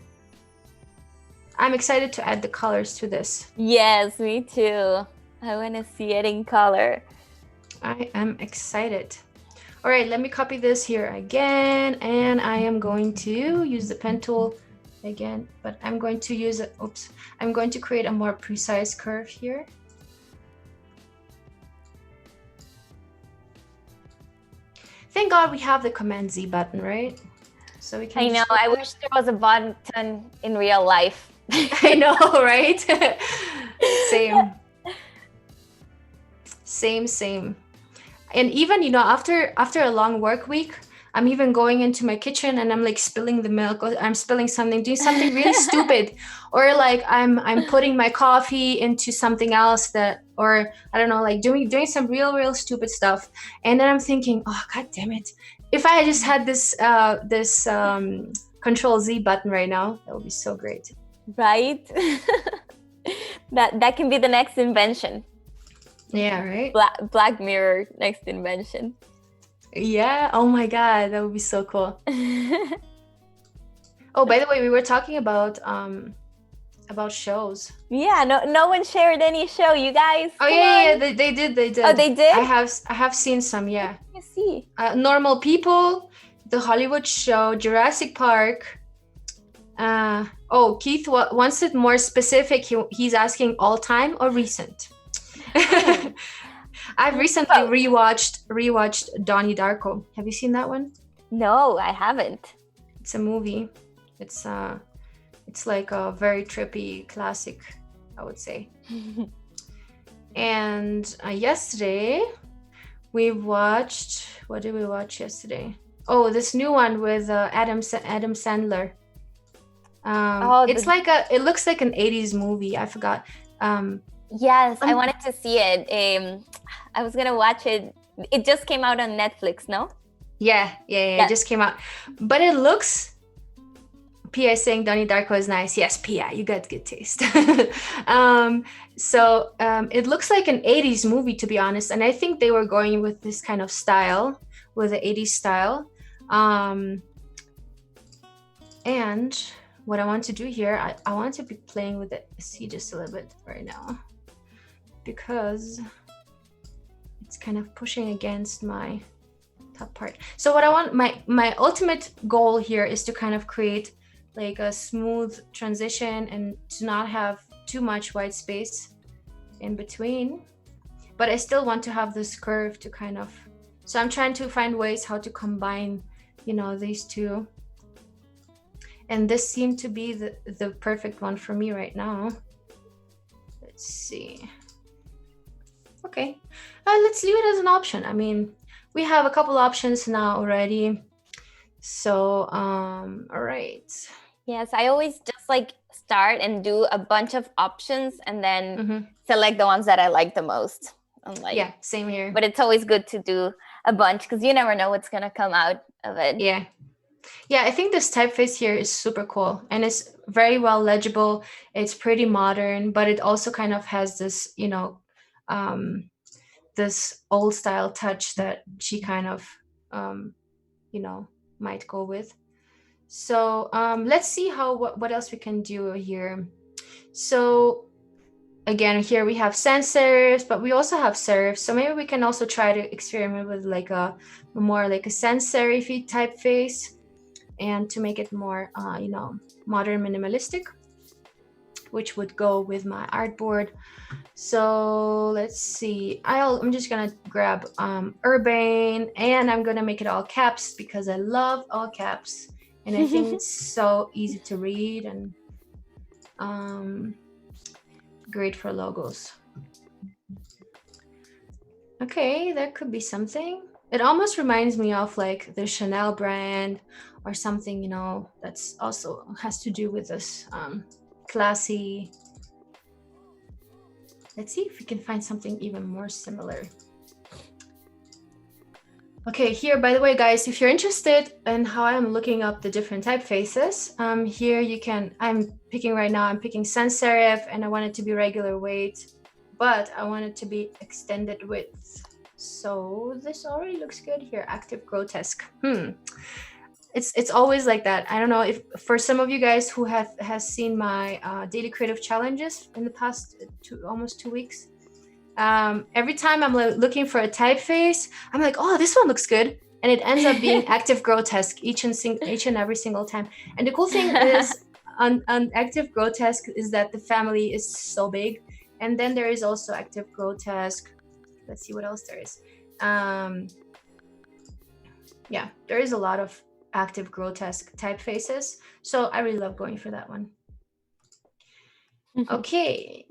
S1: I'm excited to add the colors to this.
S2: Yes, me too. I want to see it in color.
S1: I am excited. All right, let me copy this here again, and I am going to use the pen tool again, but I'm going to use it. Oops, I'm going to create a more precise curve here. Thank God we have the Command Z button, right? So we can.
S2: I know. I wish there was a button in real life.
S1: I know, right? Same. And even, you know, after a long work week, I'm even going into my kitchen and I'm like spilling the milk, or I'm spilling something, doing something really stupid, or like I'm putting my coffee into something else that, or I don't know, like doing some real stupid stuff. And then I'm thinking, oh God damn it! If I just had this Control Z button right now, that would be so great.
S2: Right? that can be the next invention.
S1: Yeah, right?
S2: Black Mirror next invention.
S1: Yeah, oh my God, that would be so cool. Oh, by the way, we were talking about shows.
S2: Yeah, no one shared any show, you guys.
S1: Oh yeah, they did.
S2: Oh, they did?
S1: I have seen some, yeah.
S2: Let me see.
S1: Normal People, the Hollywood show, Jurassic Park. Oh, Keith wants it more specific. He's asking all time or recent. I've recently rewatched Donnie Darko. Have you seen that one?
S2: No, I haven't.
S1: It's a movie. It's like a very trippy classic, I would say. And yesterday we watched. What did we watch yesterday? Oh, this new one with Adam Sandler. It looks like an 80s movie. I forgot.
S2: Yes, I wanted to see it. I was gonna watch it. It just came out on Netflix, no? Yeah.
S1: It just came out. But it looks. Pia is saying Donnie Darko is nice. Yes, Pia, you got good taste. So it looks like an 80s movie, to be honest. And I think they were going with this kind of style, with the 80s style. And what I want to do here, I want to be playing with it. See, just a little bit right now, because it's kind of pushing against my top part. So what I want, my ultimate goal here is to kind of create like a smooth transition and to not have too much white space in between, but I still want to have this curve to kind of, so I'm trying to find ways how to combine, you know, these two. And this seemed to be the perfect one for me right now. Let's see. Okay, let's leave it as an option. I mean, we have a couple options now already. So, all right.
S2: Yes, I always just like start and do a bunch of options and then
S1: Mm-hmm.
S2: select the ones that I like the most. I'm like,
S1: Yeah, same here.
S2: but it's always good to do a bunch because you never know what's gonna come out of it.
S1: Yeah. Yeah, I think this typeface here is super cool and it's very well legible. It's pretty modern, but it also kind of has this, this old style touch that she kind of, um, might go with. So let's see what else we can do here. So again, here we have sans serifs, but we also have serifs. So maybe we can also try to experiment with like a more like a sans serif typeface, and to make it more, modern minimalistic, which would go with my artboard. So let's see. I'm just gonna grab Urbane, and I'm gonna make it all caps because I love all caps, and I think it's so easy to read and great for logos. Okay, that could be something. It almost reminds me of like the Chanel brand or something, that's also has to do with this classy. Let's see if we can find something even more similar. Okay, here, by the way, guys, if you're interested in how I'm looking up the different typefaces, here you can, I'm picking sans serif, and I want it to be regular weight, but I want it to be extended width. So this already looks good here, active grotesque. It's always like that. I don't know if for some of you guys who has seen my daily creative challenges in the past almost 2 weeks, every time I'm looking for a typeface, I'm like, oh, this one looks good, and it ends up being active grotesque each and every single time. And the cool thing is on active grotesque is that the family is so big, and then there is also active grotesque. Let's see what else there is. Yeah, there is a lot of active grotesque typefaces, so I really love going for that one. Okay,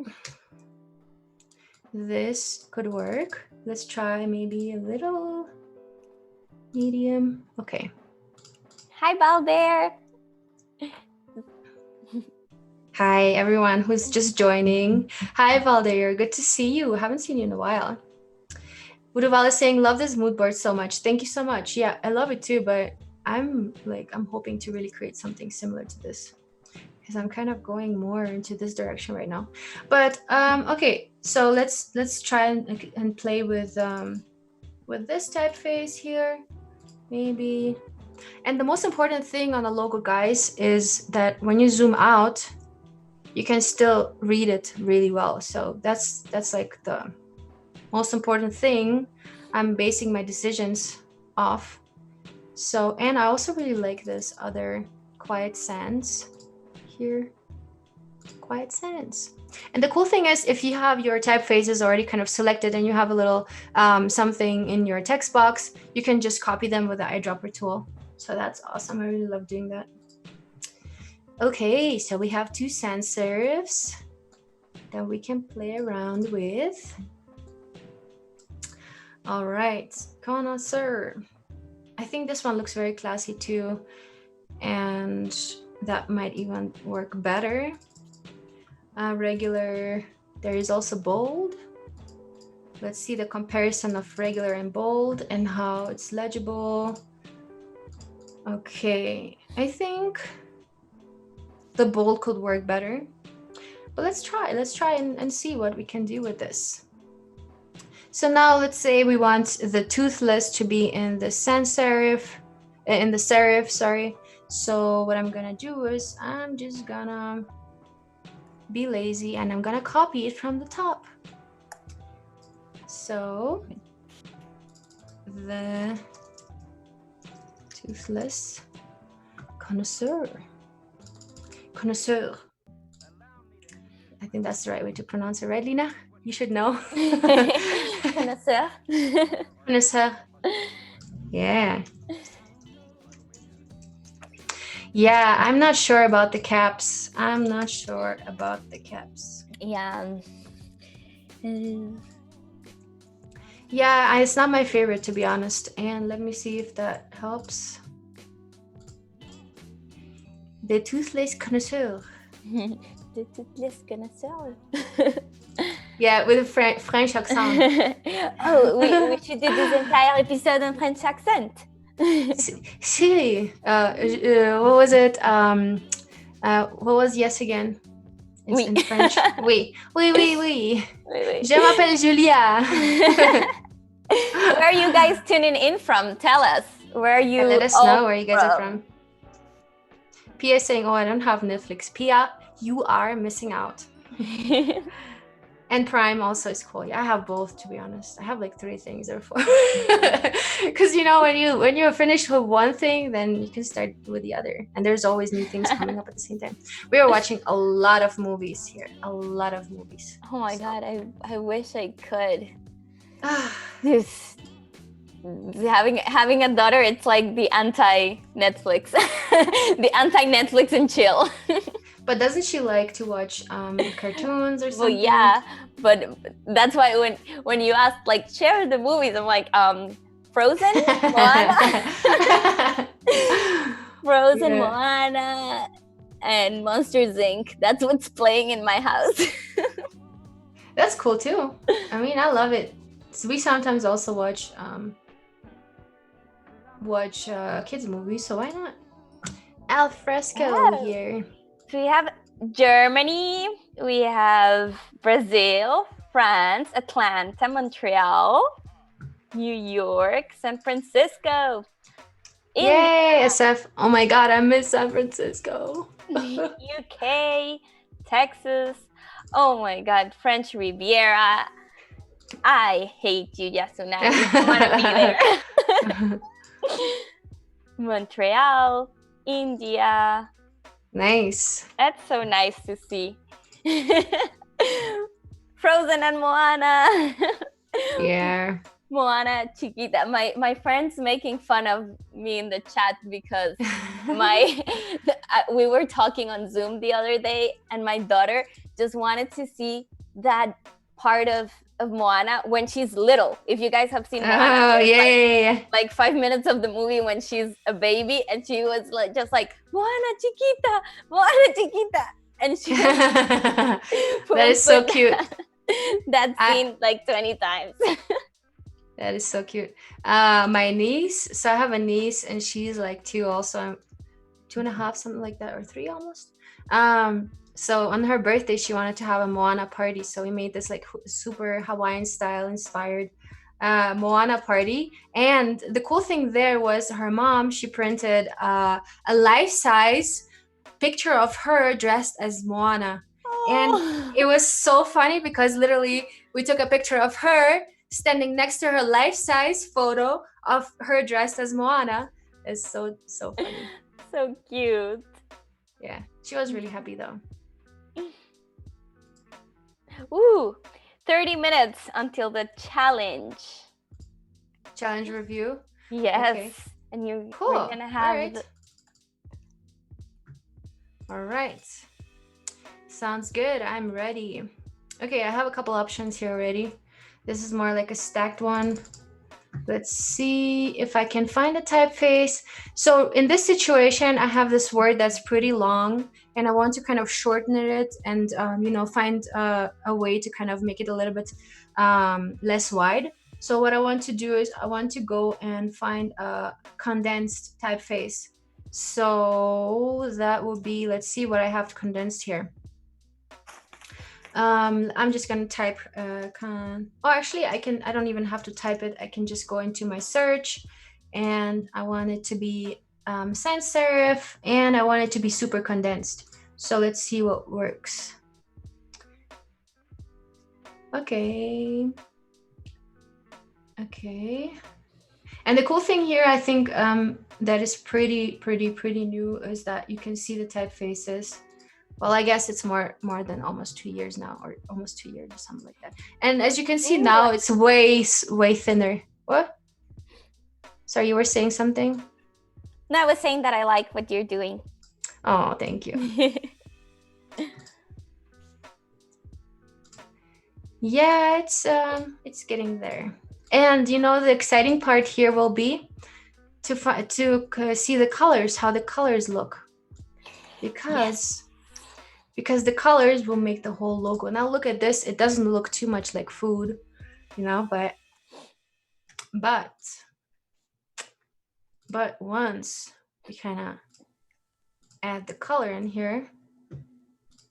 S1: this could work. Let's try maybe a little medium. Okay.
S2: Hi, Balbear.
S1: Hi, everyone who's just joining. Hi, Valdir. Good to see you. Haven't seen you in a while. Budoval is saying, love this mood board so much. Thank you so much. Yeah, I love it too, but I'm hoping to really create something similar to this because I'm kind of going more into this direction right now. But okay, so let's try and play with this typeface here, maybe. And the most important thing on a logo, guys, is that when you zoom out, you can still read it really well. So that's like the most important thing I'm basing my decisions off. So, and I also really like this other quiet sans here. Quiet sans. And the cool thing is, if you have your typefaces already kind of selected and you have a little something in your text box, you can just copy them with the eyedropper tool. So that's awesome. I really love doing that. Okay, so we have 2 sans serifs that we can play around with. All right, Connoisseur. I think this one looks very classy too, and that might even work better. Regular, there is also bold. Let's see the comparison of regular and bold and how it's legible. Okay, I think the bold could work better, but let's try and see what we can do with this. So now let's say we want the Toothless to be in the sans serif, sorry. So what I'm gonna do is I'm just gonna be lazy and I'm gonna copy it from the top. So the Toothless Connoisseur. I think that's the right way to pronounce it, right, Lina? You should know.
S2: Connoisseur.
S1: Connoisseur. Yeah. Yeah, I'm not sure about the caps.
S2: Yeah.
S1: Yeah, it's not my favorite, to be honest. And let me see if that helps. The Toothless Connoisseur.
S2: The Toothless Connoisseur.
S1: Yeah, with a French accent.
S2: Oh, we should do this entire episode in French accent.
S1: Si. What was it? What was yes again? It's
S2: Oui.
S1: in French. Oui. Oui, oui, oui.
S2: Oui.
S1: Je m'appelle Julia.
S2: Where are you guys tuning in from? Tell us. Where are you?
S1: Let us know where you guys are from. Pia is saying, oh, I don't have Netflix. Pia, you are missing out. And Prime also is cool. Yeah, I have both, to be honest. I have like 3 things or 4. Because you know, when you're finished with one thing, then you can start with the other. And there's always new things coming up at the same time. We are watching a lot of movies here. A lot of movies.
S2: Oh my God, I wish I could. This having a daughter, it's like the anti-Netflix. The anti-Netflix and chill.
S1: But doesn't she like to watch cartoons or something?
S2: Well, yeah, but that's why when you ask like share the movies, I'm like Frozen, Moana, Frozen, Moana, and Monsters Inc. That's what's playing in my house.
S1: That's cool too. I mean, I love it. So we sometimes also watch kids movies, so why not? Al fresco here.
S2: We have Germany, we have Brazil, France, Atlanta, Montreal, New York, San Francisco.
S1: Yay, SF. Oh my God, I miss San Francisco.
S2: UK, Texas. Oh my God, French Riviera. I hate you, Yasuna. I want to be there. Montreal, India.
S1: Nice.
S2: That's so nice to see. Frozen and Moana.
S1: Yeah.
S2: Moana Chiquita. My friend's making fun of me in the chat because we were talking on Zoom the other day, and my daughter just wanted to see that part of Moana when she's little. If you guys have seen Moana, like 5 minutes of the movie when she's a baby, and she was like just like Moana Chiquita, and she
S1: that is so cute.
S2: That scene like 20 times.
S1: That is so cute. My niece, so I have a niece and she's like 2 also, 2.5, something like that, or 3 almost. So on her birthday, she wanted to have a Moana party. So we made this like super Hawaiian style inspired Moana party. And the cool thing there was her mom, she printed a life-size picture of her dressed as Moana. And it was so funny because literally we took a picture of her standing next to her life-size photo of her dressed as Moana. It's so funny.
S2: So cute.
S1: Yeah, she was really happy though.
S2: Ooh, 30 minutes until the challenge.
S1: Challenge review?
S2: Yes.
S1: Okay.
S2: And you're
S1: cool.
S2: Gonna have
S1: All right. Sounds good. I'm ready. Okay, I have a couple options here already. This is more like a stacked one. Let's see if I can find a typeface. So in this situation, I have this word that's pretty long and I want to kind of shorten it and, find a way to kind of make it a little bit less wide. So what I want to do is I want to go and find a condensed typeface. So that will be, let's see what I have condensed here. I'm just gonna type actually I don't even have to type it. I can just go into my search and I want it to be sans serif and I want it to be super condensed. So let's see what works. Okay. And the cool thing here, I think that is pretty new is that you can see the typefaces. Well, I guess it's more than almost 2 years now, or almost 2 years or something like that. And as you can see now, it's way thinner. What? Sorry, you were saying something?
S2: No, I was saying that I like what you're doing.
S1: Oh, thank you. Yeah, it's getting there. And the exciting part here will be to see the colors, how the colors look. because the colors will make the whole logo. Now look at this. It doesn't look too much like food, you know, but once we kind of add the color in here,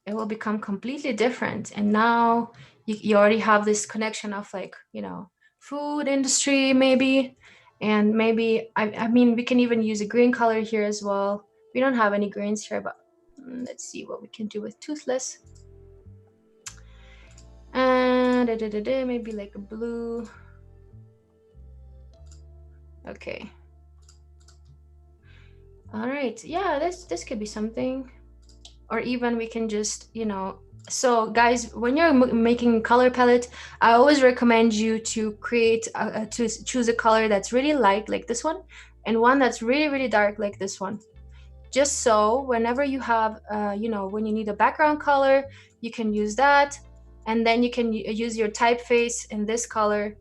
S1: it will become completely different. And now you already have this connection of like, you know, food industry maybe. And maybe, I mean, we can even use a green color here as well. We don't have any greens here, but let's see what we can do with Toothless. And maybe like a blue. Okay. All right. Yeah, this could be something. Or even we can just, you know, so guys, when you're making color palette, I always recommend you to create to choose a color that's really light like this one, and one that's really, really dark like this one. Just so whenever you have, you know, when you need a background color, you can use that. And then you can use your typeface in this color,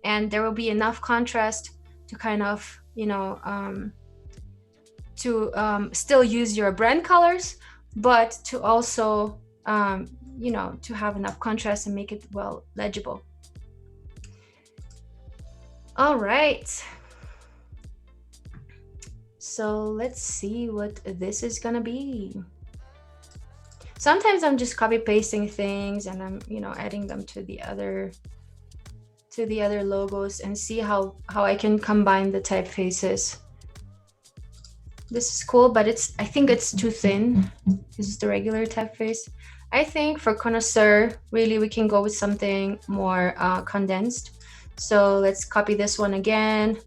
S1: and there will be enough contrast to kind of, you know, still use your brand colors, but to also, you know, to have enough contrast and make it well legible. All right. So let's see what this is gonna be. Sometimes I'm just copy pasting things and I'm, you know, adding them to the other logos and see how I can combine the typefaces. This is cool, but I think it's too thin. This is the regular typeface. I think for Connoisseur, really we can go with something more condensed. So let's copy this one again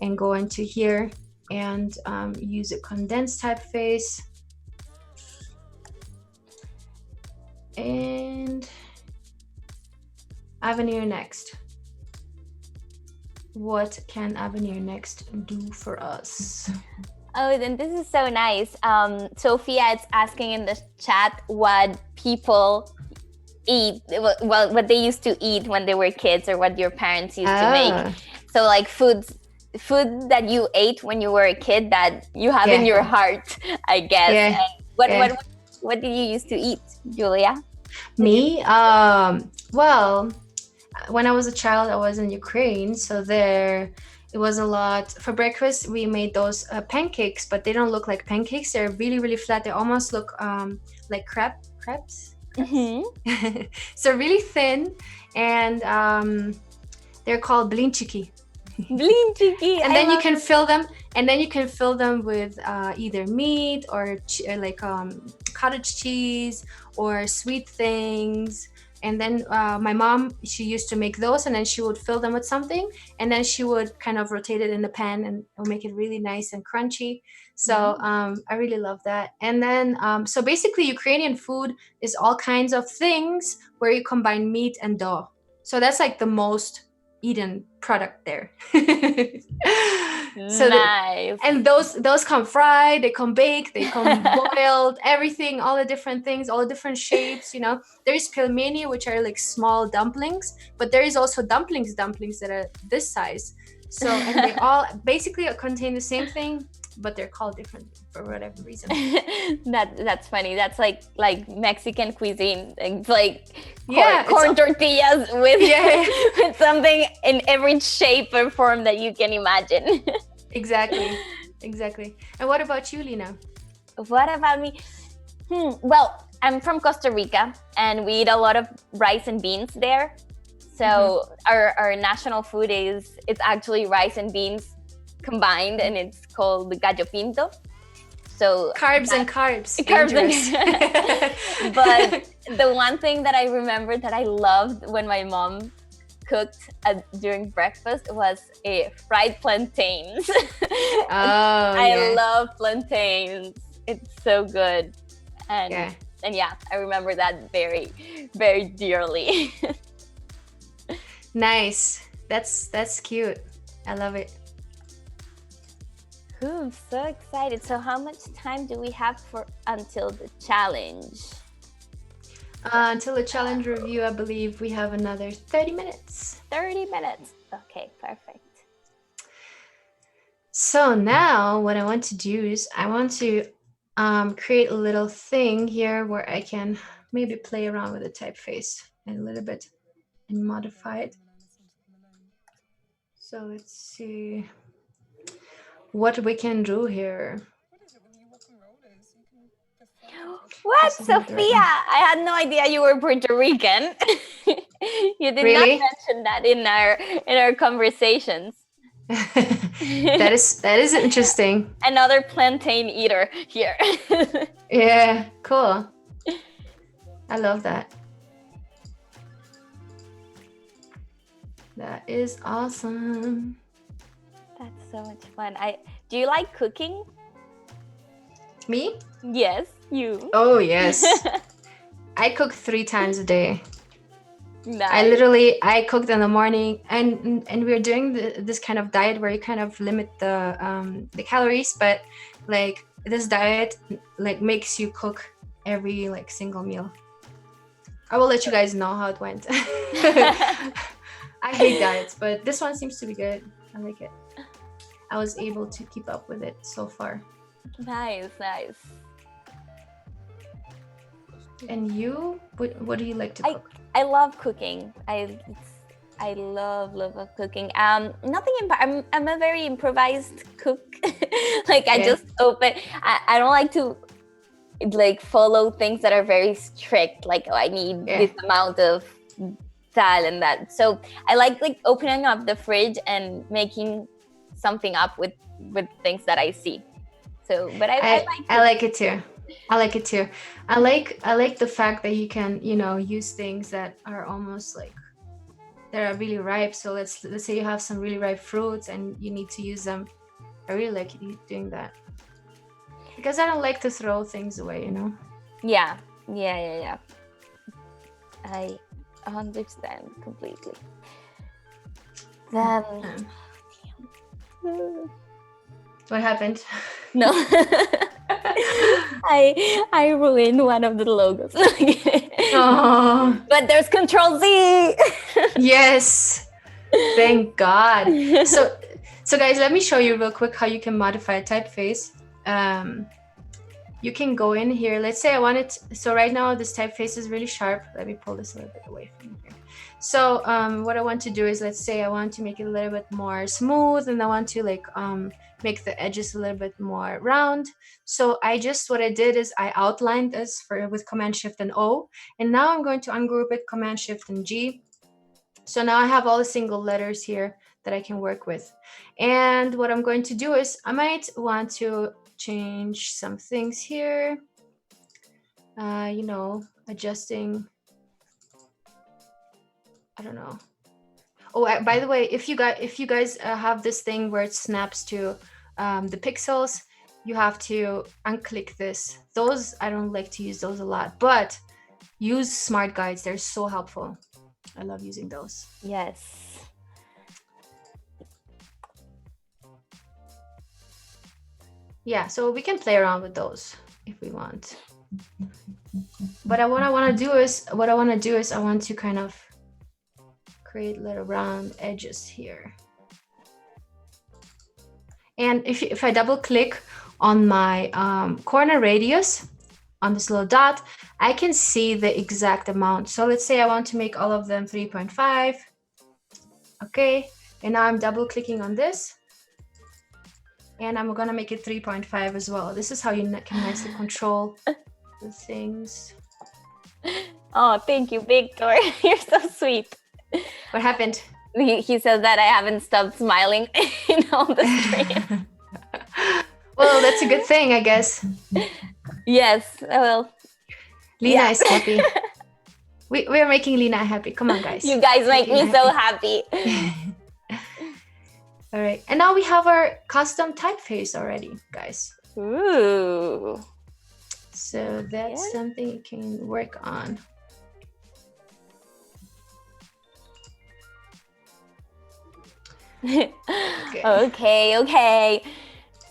S1: and go into here and use a condensed typeface. And Avenir next. What can Avenir next do for us?
S2: Oh, then this is so nice. Sophia is asking in the chat what people eat, well, what they used to eat when they were kids, or what your parents used to make. So like food that you ate when you were a kid that you have in your heart, I guess. And what did you used to eat, Julia?
S1: Me? Well, when I was a child, I was in Ukraine, so it was a lot. For breakfast, we made those pancakes, but they don't look like pancakes. They're really, really flat. They almost look like crepes. Mm-hmm. So really thin, and they're called blinchiki.
S2: Blinchiki.
S1: And then you can fill them. And then you can fill them with either meat or like cottage cheese or sweet things. And then my mom, she used to make those, and then she would fill them with something, and then she would kind of rotate it in the pan, and it'll make it really nice and crunchy. So I really love that. And then so basically Ukrainian food is all kinds of things where you combine meat and dough. So that's like the most eaten product there. So
S2: nice.
S1: And those come fried, they come baked, they come boiled, everything, all the different things, all the different shapes, you know. There is pelmeni, which are like small dumplings, but there is also dumplings that are this size. So, and they all basically contain the same thing, but they're called different for whatever reason.
S2: That's funny. That's like Mexican cuisine. It's like corn tortillas with with something in every shape or form that you can imagine.
S1: Exactly. And what about you, Lina?
S2: What about me? Well, I'm from Costa Rica, and we eat a lot of rice and beans there. So our national food it's actually rice and beans combined, and it's called gallo pinto. So
S1: carbs.
S2: But the one thing that I remember that I loved when my mom cooked during breakfast was fried plantains. I love plantains. It's so good. And I remember that very, very dearly.
S1: Nice. That's cute. I love it.
S2: Ooh, I'm so excited. So how much time do we have until the challenge?
S1: Until the challenge review, I believe we have another 30 minutes.
S2: 30 minutes. Okay, perfect.
S1: So now what I want to do is I want to create a little thing here where I can maybe play around with the typeface a little bit and modify it. So let's see what we can do here.
S2: What, Sophia? I had no idea you were Puerto Rican. You did not mention that in our conversations.
S1: that is interesting.
S2: Another plantain eater here.
S1: Yeah, cool. I love that. That is awesome.
S2: That's so much fun. Do you like cooking?
S1: Me?
S2: Yes, you.
S1: Oh, yes. I cook 3 times a day.
S2: Nice.
S1: I cooked in the morning, and we're doing this kind of diet where you kind of limit the calories, but like this diet like makes you cook every like single meal. I will let you guys know how it went. I hate diets, but this one seems to be good. I like it. I was able to keep up with it so far.
S2: Nice.
S1: And you, what do you like to cook?
S2: I love cooking. I love cooking. Nothing. I'm a very improvised cook. Like I just open. I don't like to like follow things that are very strict. Like I need this amount of that and that. So I like opening up the fridge and making something up with things that I see. So, but I
S1: like it too. I like it too. I like the fact that you can, use things that are almost like that are really ripe. So let's say you have some really ripe fruits and you need to use them. I really like doing that because I don't like to throw things away,
S2: Yeah. I understand completely. Then
S1: what happened?
S2: No. I ruined one of the logos.
S1: Oh.
S2: But there's Control Z.
S1: Yes. Thank God. So guys, let me show you real quick how you can modify a typeface. You can go in here. Let's say I want it. So right now this typeface is really sharp. Let me pull this a little bit away from here. So what I want to do is, let's say I want to make it a little bit more smooth, and I want to make the edges a little bit more round. So what I did is I outlined this with Command Shift and O, and now I'm going to ungroup it, Command Shift and G. So now I have all the single letters here that I can work with. And what I'm going to do is I might want to change some things here, adjusting, I don't know. Oh, by the way, if you guys have this thing where it snaps to the pixels, you have to unclick this. Those, I don't like to use those a lot, but use smart guides. They're so helpful. I love using those.
S2: Yes.
S1: Yeah, so we can play around with those if we want. But what I want to do is I want to kind of create little round edges here. And if I double click on my corner radius on this little dot, I can see the exact amount. So let's say I want to make all of them 3.5. Okay, and now I'm double clicking on this, and I'm gonna make it 3.5 as well. This is how you can nicely control the things.
S2: Oh, thank you, Victor. You're so sweet.
S1: What happened?
S2: He says that I haven't stopped smiling in all the stream.
S1: Well, that's a good thing, I guess.
S2: Yes, well.
S1: Lina is happy. We're making Lina happy. Come on, guys.
S2: You guys make me so happy.
S1: All right, and now we have our custom typeface already, guys.
S2: Ooh.
S1: So that's something you can work on.
S2: Okay.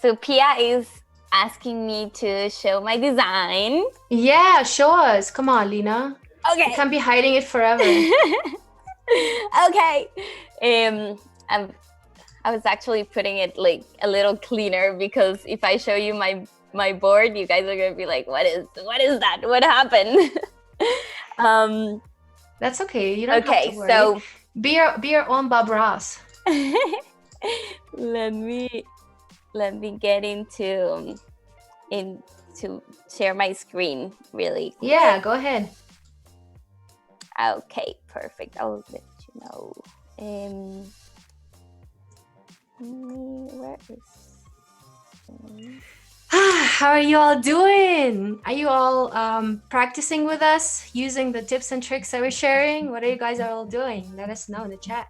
S2: So Pia is asking me to show my design.
S1: Yeah, show us. Come on, Lina.
S2: Okay.
S1: You can't be hiding it forever.
S2: Okay. I was actually putting it like a little cleaner, because if I show you my board, you guys are gonna be like, what is that? What happened?
S1: That's okay. You don't have to worry.
S2: So
S1: be your own Bob Ross.
S2: let me get into share my screen really quick.
S1: Yeah, go ahead.
S2: Okay, perfect. I'll let you know. Where is
S1: How are you all doing? Are you all practicing with us using the tips and tricks that we're sharing? What are you guys all doing? Let us know in the chat.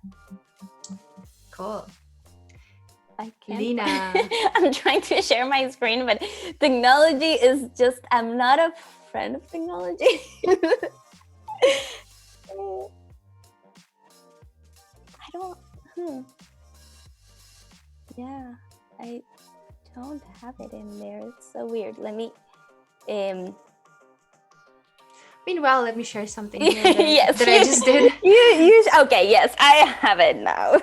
S1: Cool.
S2: I can't.
S1: Lina.
S2: I'm trying to share my screen, but technology is just, I'm not a friend of technology. I don't, yeah, I don't have it in there. It's so weird. Let me,
S1: Meanwhile, let me share something here that,
S2: yes,
S1: I just did.
S2: Okay, yes, I have it now.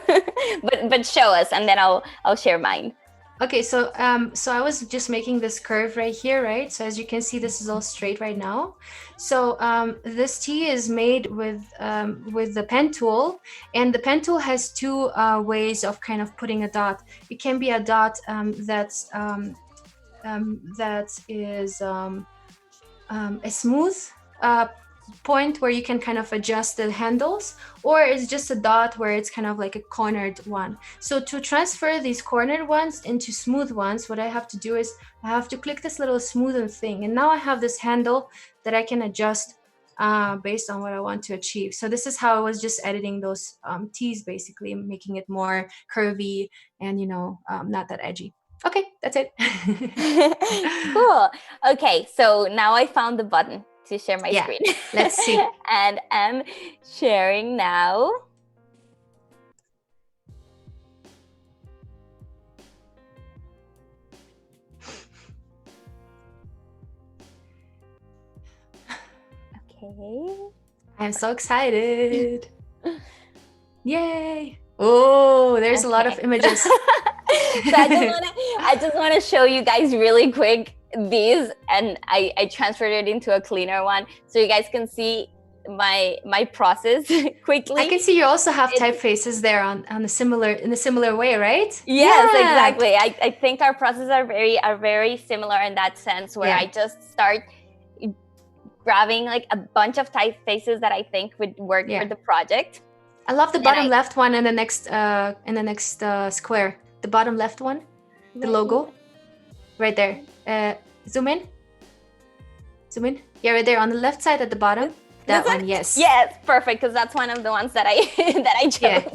S2: but show us, and then I'll share mine.
S1: Okay, so I was just making this curve right here, right? So as you can see, this is all straight right now. So this T is made with the pen tool, and the pen tool has two ways of kind of putting a dot. It can be a dot that is a smooth point where you can kind of adjust the handles, or it's just a dot where it's kind of like a cornered one. So to transfer these cornered ones into smooth ones, what I have to do is I have to click this little smoothen thing, and now I have this handle that I can adjust based on what I want to achieve. So this is how I was just editing those T's, basically making it more curvy and not that edgy. Okay, that's it.
S2: Cool. Okay, so now I found the button to share my screen.
S1: Let's see.
S2: And I'm sharing now. Okay.
S1: I'm so excited. Yay. Oh, there's a lot of images.
S2: So I just want to show you guys really quick these, and I transferred it into a cleaner one so you guys can see my process quickly.
S1: I can see you also have typefaces there in a similar way, right?
S2: Yes, exactly. I think our processes are very similar in that sense, where I just start grabbing like a bunch of typefaces that I think would work for the project.
S1: I love the bottom left one in the next square. The bottom left one, the logo, right there. Zoom in. Yeah, right there on the left side at the bottom. That one, yes.
S2: Yes, perfect, because that's one of the ones that I chose.
S1: Yeah,
S2: so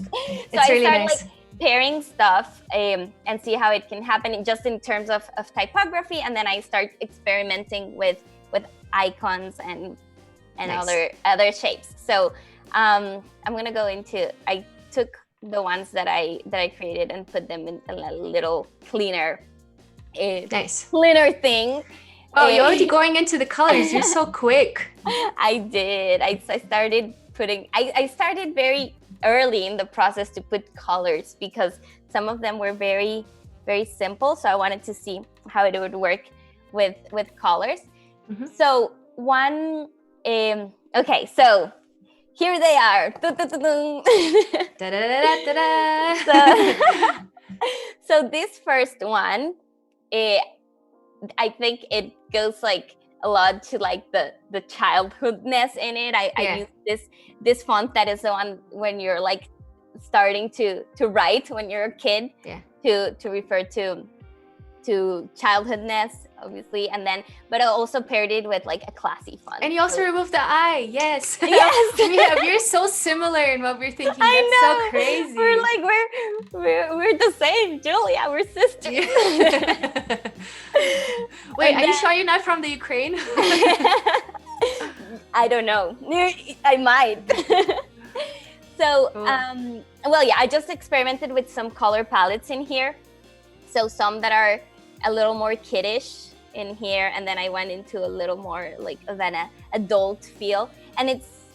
S1: it's really
S2: started
S1: nice.
S2: Like pairing stuff and see how it can happen just in terms of typography, and then I start experimenting with icons and other shapes. So I'm gonna go into, I took the ones that I created and put them in a little cleaner cleaner thing.
S1: Oh, you're already going into the colors. You're so quick.
S2: I did. I started putting, I started very early in the process to put colors, because some of them were very simple, so I wanted to see how it would work with colors. Mm-hmm. So one okay, so here they are. So this first one, I think it goes like a lot to like the childhoodness in it. I use this font that is the one when you're like starting to write when you're a kid, to refer to childhoodness, obviously, and then but I also paired it with like a classy font. And
S1: you also removed the I. Yes. We're so similar in what we're thinking. That's so crazy.
S2: We're like we're the same, Julia. We're sisters.
S1: Wait, are you sure you're not from the Ukraine?
S2: I don't know. I might. So well, yeah, I just experimented with some color palettes in here. So some that are a little more kiddish in here, and then I went into a little more like of an adult feel. And it's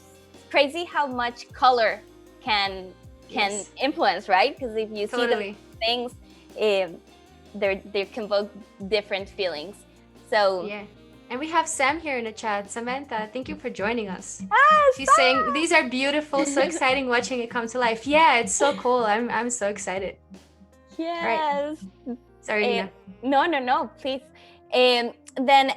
S2: crazy how much color can influence, right? Because if you see things, they convoke different feelings. So
S1: yeah. And we have Sam here in the chat. Samantha, thank you for joining us. She's
S2: stop!
S1: saying these are beautiful, so exciting watching it come to life. Yeah, it's so cool. I'm so excited.
S2: Yes.
S1: Right. Sorry, Lina.
S2: No, please. Then,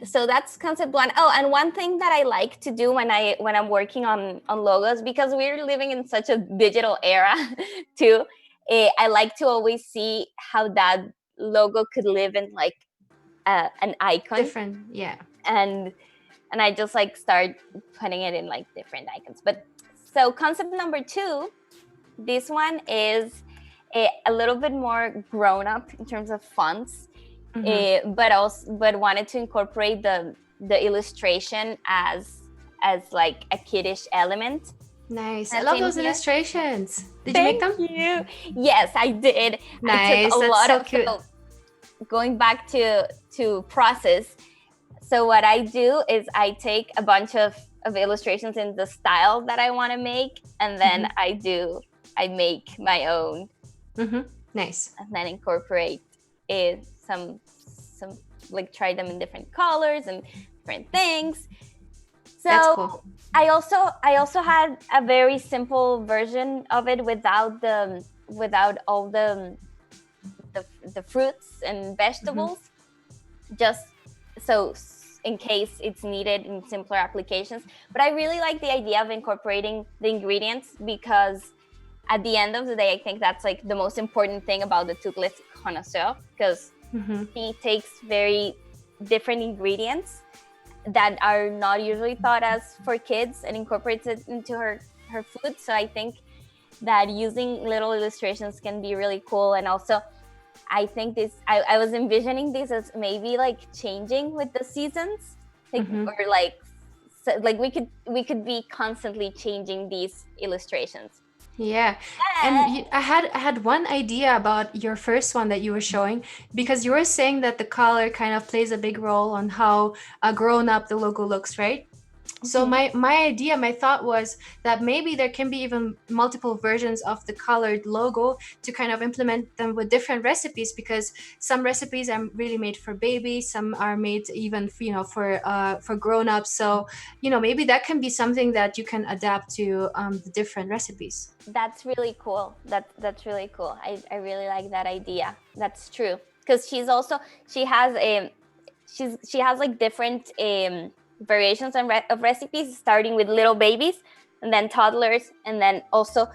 S2: so that's concept one. Oh, and one thing that I like to do when I'm working on logos, because we're living in such a digital era too, I like to always see how that logo could live in like an icon.
S1: Different, yeah.
S2: And I just like start putting it in like different icons. But so concept number 2, this one is a little bit more grown up in terms of fonts, but wanted to incorporate the illustration as like a kiddish element.
S1: Nice. I love those illustrations. Did
S2: you
S1: make them?
S2: Yes, I did.
S1: Nice.
S2: I took a
S1: lot
S2: of
S1: cute.
S2: So going back to process. So what I do is I take a bunch of illustrations in the style that I want to make, and then I make my own.
S1: Nice.
S2: And then incorporate some like try them in different colors and different things. So
S1: that's cool.
S2: I also had a very simple version of it without all the fruits and vegetables, just so in case it's needed in simpler applications. But I really like the idea of incorporating the ingredients, because at the end of the day, I think that's like the most important thing about the Toothless Connoisseur, because she takes very different ingredients that are not usually thought as for kids and incorporates it into her food. So I think that using little illustrations can be really cool. And also I think I was envisioning this as maybe like changing with the seasons, like, or like we could be constantly changing these illustrations.
S1: Yeah. And I had one idea about your first one that you were showing, because you were saying that the color kind of plays a big role on how grown up the logo looks, right? So my thought was that maybe there can be even multiple versions of the colored logo to kind of implement them with different recipes, because some recipes are really made for babies, some are made even for grown-ups. So maybe that can be something that you can adapt to the different recipes.
S2: That's really cool. That's really cool. I really like that idea. That's true, because she has like different variations of recipes, starting with little babies and then toddlers, and then also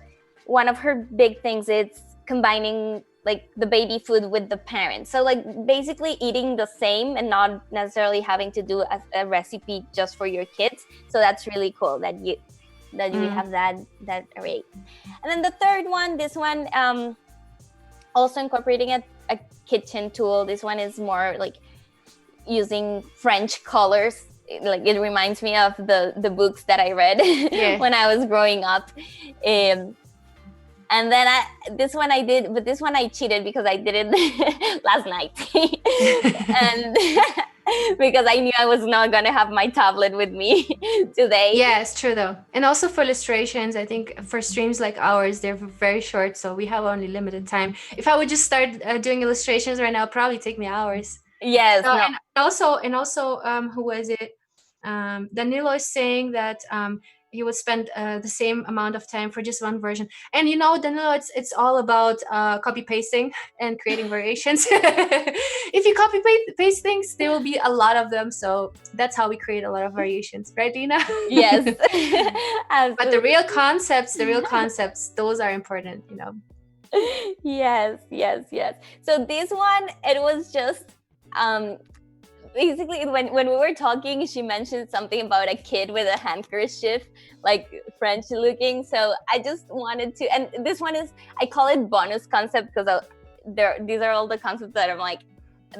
S2: one of her big things is combining like the baby food with the parents, so like basically eating the same and not necessarily having to do a recipe just for your kids. So that's really cool that you have that array. And then the third one, this one also incorporating a kitchen tool. This one is more like using French colors. Like it reminds me of the books that I read when I was growing up. And then this one I cheated, because I did it last night. And because I knew I was not going to have my tablet with me today.
S1: Yeah, it's true though. And also for illustrations, I think for streams like ours, they're very short, so we have only limited time. If I would just start doing illustrations right now, it'd probably take me hours.
S2: Yes.
S1: So, no. And also, who was it? Danilo is saying that he would spend the same amount of time for just one version. And Danilo, it's all about copy pasting and creating variations. If you copy paste things, there will be a lot of them. So that's how we create a lot of variations, right, Lina?
S2: Yes.
S1: But the real concepts, those are important,
S2: Yes. So this one, it was just basically when we were talking, she mentioned something about a kid with a handkerchief, like French looking. So I just wanted to, and this one is, I call it bonus concept, because these are all the concepts that I'm like,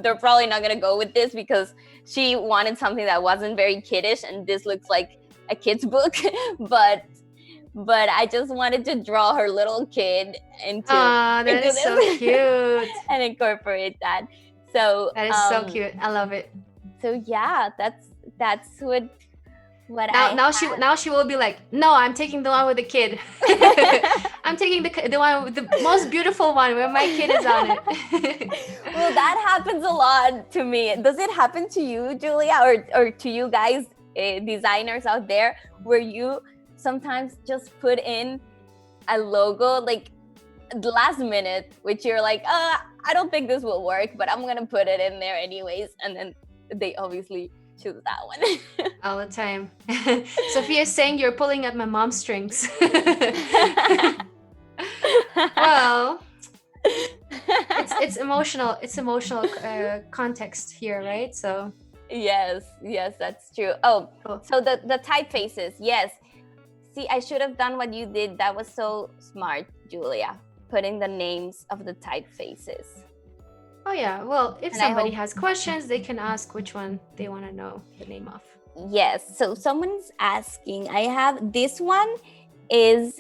S2: they're probably not gonna go with this, because she wanted something that wasn't very kiddish, and this looks like a kid's book. but I just wanted to draw her little kid into this,
S1: so cute.
S2: And incorporate that. So
S1: that is so cute. I love it.
S2: So yeah, that's what
S1: Now she will be like, no, I'm taking the one with the kid. I'm taking the one with the most beautiful one where my kid is on it.
S2: Well, that happens a lot to me. Does it happen to you, Julia, or to you guys, designers out there, where you sometimes just put in a logo like the last minute, which you're like, I don't think this will work, but I'm gonna put it in there anyways, and then they obviously choose that one.
S1: All the time. Sophia's saying you're pulling at my mom's strings. Well, it's emotional. It's emotional context here, right? So
S2: yes, that's true. Oh, cool. So the typefaces, yes. See, I should have done what you did. That was so smart, Julia, putting the names of the typefaces.
S1: Oh yeah, well, if somebody has questions, they can ask which one they want to know the name of.
S2: Yes, so someone's asking, I have, this one is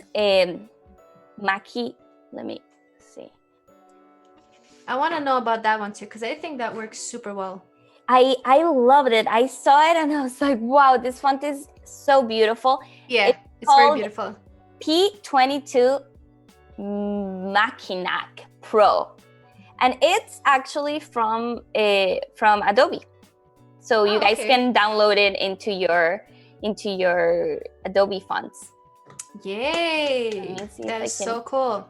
S2: Maki, let me see.
S1: I want to know about that one too, because I think that works super well.
S2: I loved it. I saw it and I was like, wow, this font is so beautiful.
S1: Yeah, it's very beautiful.
S2: P22 Mackinac Pro. And it's actually from Adobe, so you guys can download it into your Adobe fonts.
S1: Yay! That is so cool.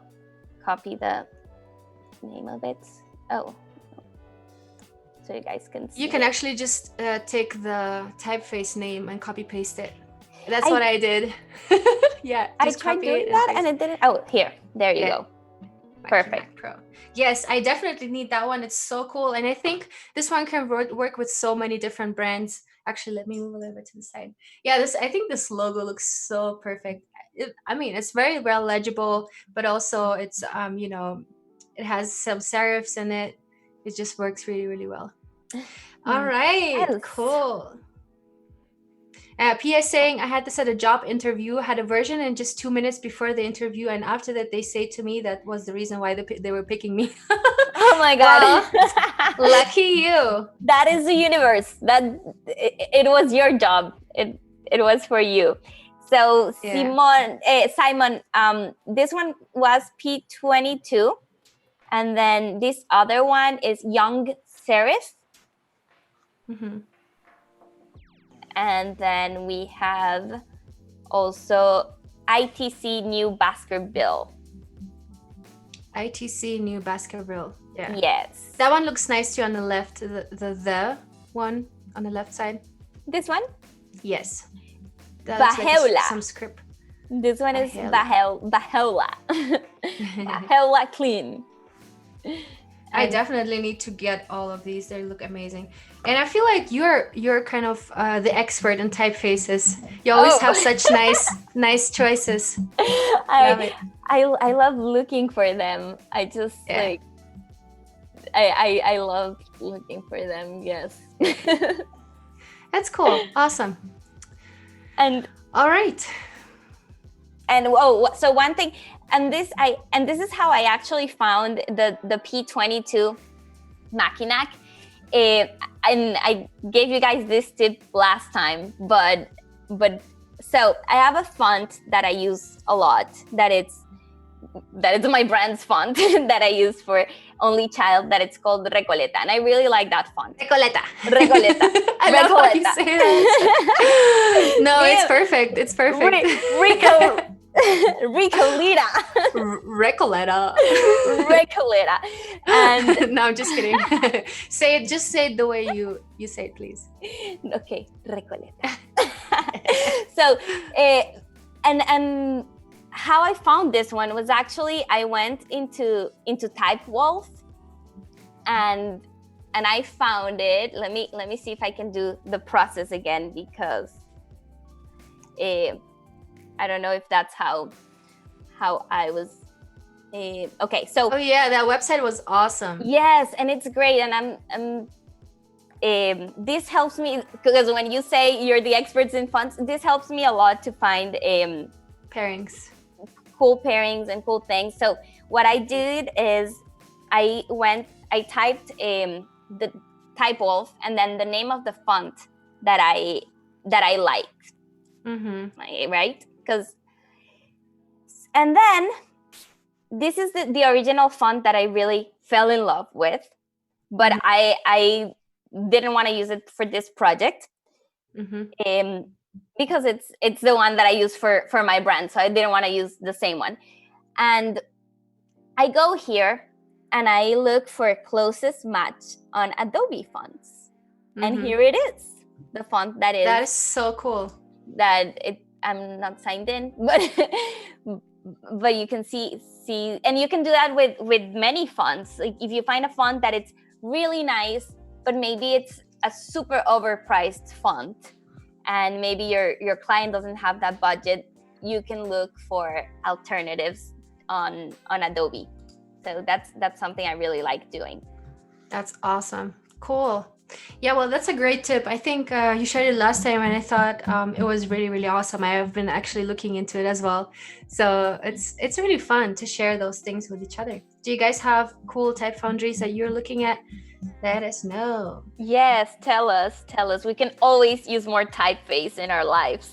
S2: Copy the name of it. Oh, so you guys can see.
S1: You can actually just take the typeface name and copy paste it. That's what I did. Yeah,
S2: I tried doing that and it didn't. Oh, here, there you go. Perfect.
S1: Pro. Yes, I definitely need that one. It's so cool. And I think this one can work with so many different brands. Actually, let me move a little bit to the side. Yeah, I think this logo looks so perfect. It's very well legible, but also it's, it has some serifs in it. It just works really, really well. All right, cool. Pia saying, I had this at a job interview, had a version in just 2 minutes before the interview, and after that they say to me that was the reason why they were picking me.
S2: Oh my god.
S1: Well, lucky you.
S2: That is the universe. It was your job. It was for you. So Simon, this one was P22, and then this other one is Young Serif.
S1: Mm-hmm.
S2: And then we have also ITC New Baskerville.
S1: ITC New Baskerville. Yeah.
S2: Yes.
S1: That one looks nice too on the left. The one on the left side.
S2: This one?
S1: Yes.
S2: Baheula.
S1: Like some script.
S2: This one is Baheula. Baheula clean.
S1: I definitely need to get all of these. They look amazing. And I feel like you're kind of the expert in typefaces. You always have such nice choices.
S2: I love looking for them. I just I love looking for them. Yes.
S1: That's cool. Awesome.
S2: And
S1: all right.
S2: And so one thing, and this is how I actually found the P22 Mackinac. And I gave you guys this tip last time, but so I have a font that I use a lot. That is my brand's font that I use for Onlychild. That it's called Recoleta, and I really like that font.
S1: Recoleta.
S2: I
S1: love how you say that. No, it's perfect. It's perfect.
S2: Recoleta. Recoleta. And
S1: no, I'm just kidding. Just say it the way you say it, please.
S2: Okay, Recoleta. So, and how I found this one was actually I went into TypeWolf, and I found it. Let me see if I can do the process again, because I don't know if that's how I was. Okay, so.
S1: Oh yeah, that website was awesome.
S2: Yes, and it's great, and this helps me, because when you say you're the experts in fonts, this helps me a lot to find
S1: pairings,
S2: cool pairings and cool things. So what I did is I typed the TypeWolf and then the name of the font that I liked. right? And then this is the original font that I really fell in love with, but I didn't want to use it for this project because it's the one that I use for my brand, so I didn't want to use the same one. And I go here and I look for closest match on Adobe fonts, and here it is, the font that is
S1: so cool.
S2: I'm not signed in, but you can see, and you can do that with many fonts. Like if you find a font that it's really nice, but maybe it's a super overpriced font, and maybe your client doesn't have that budget, you can look for alternatives on Adobe. So that's something I really like doing.
S1: That's awesome. Cool. Yeah, well, that's a great tip. I think you shared it last time, and I thought it was really, really awesome. I have been actually looking into it as well. So it's really fun to share those things with each other. Do you guys have cool type foundries that you're looking at? Let us know.
S2: Yes, tell us. We can always use more typeface in our lives.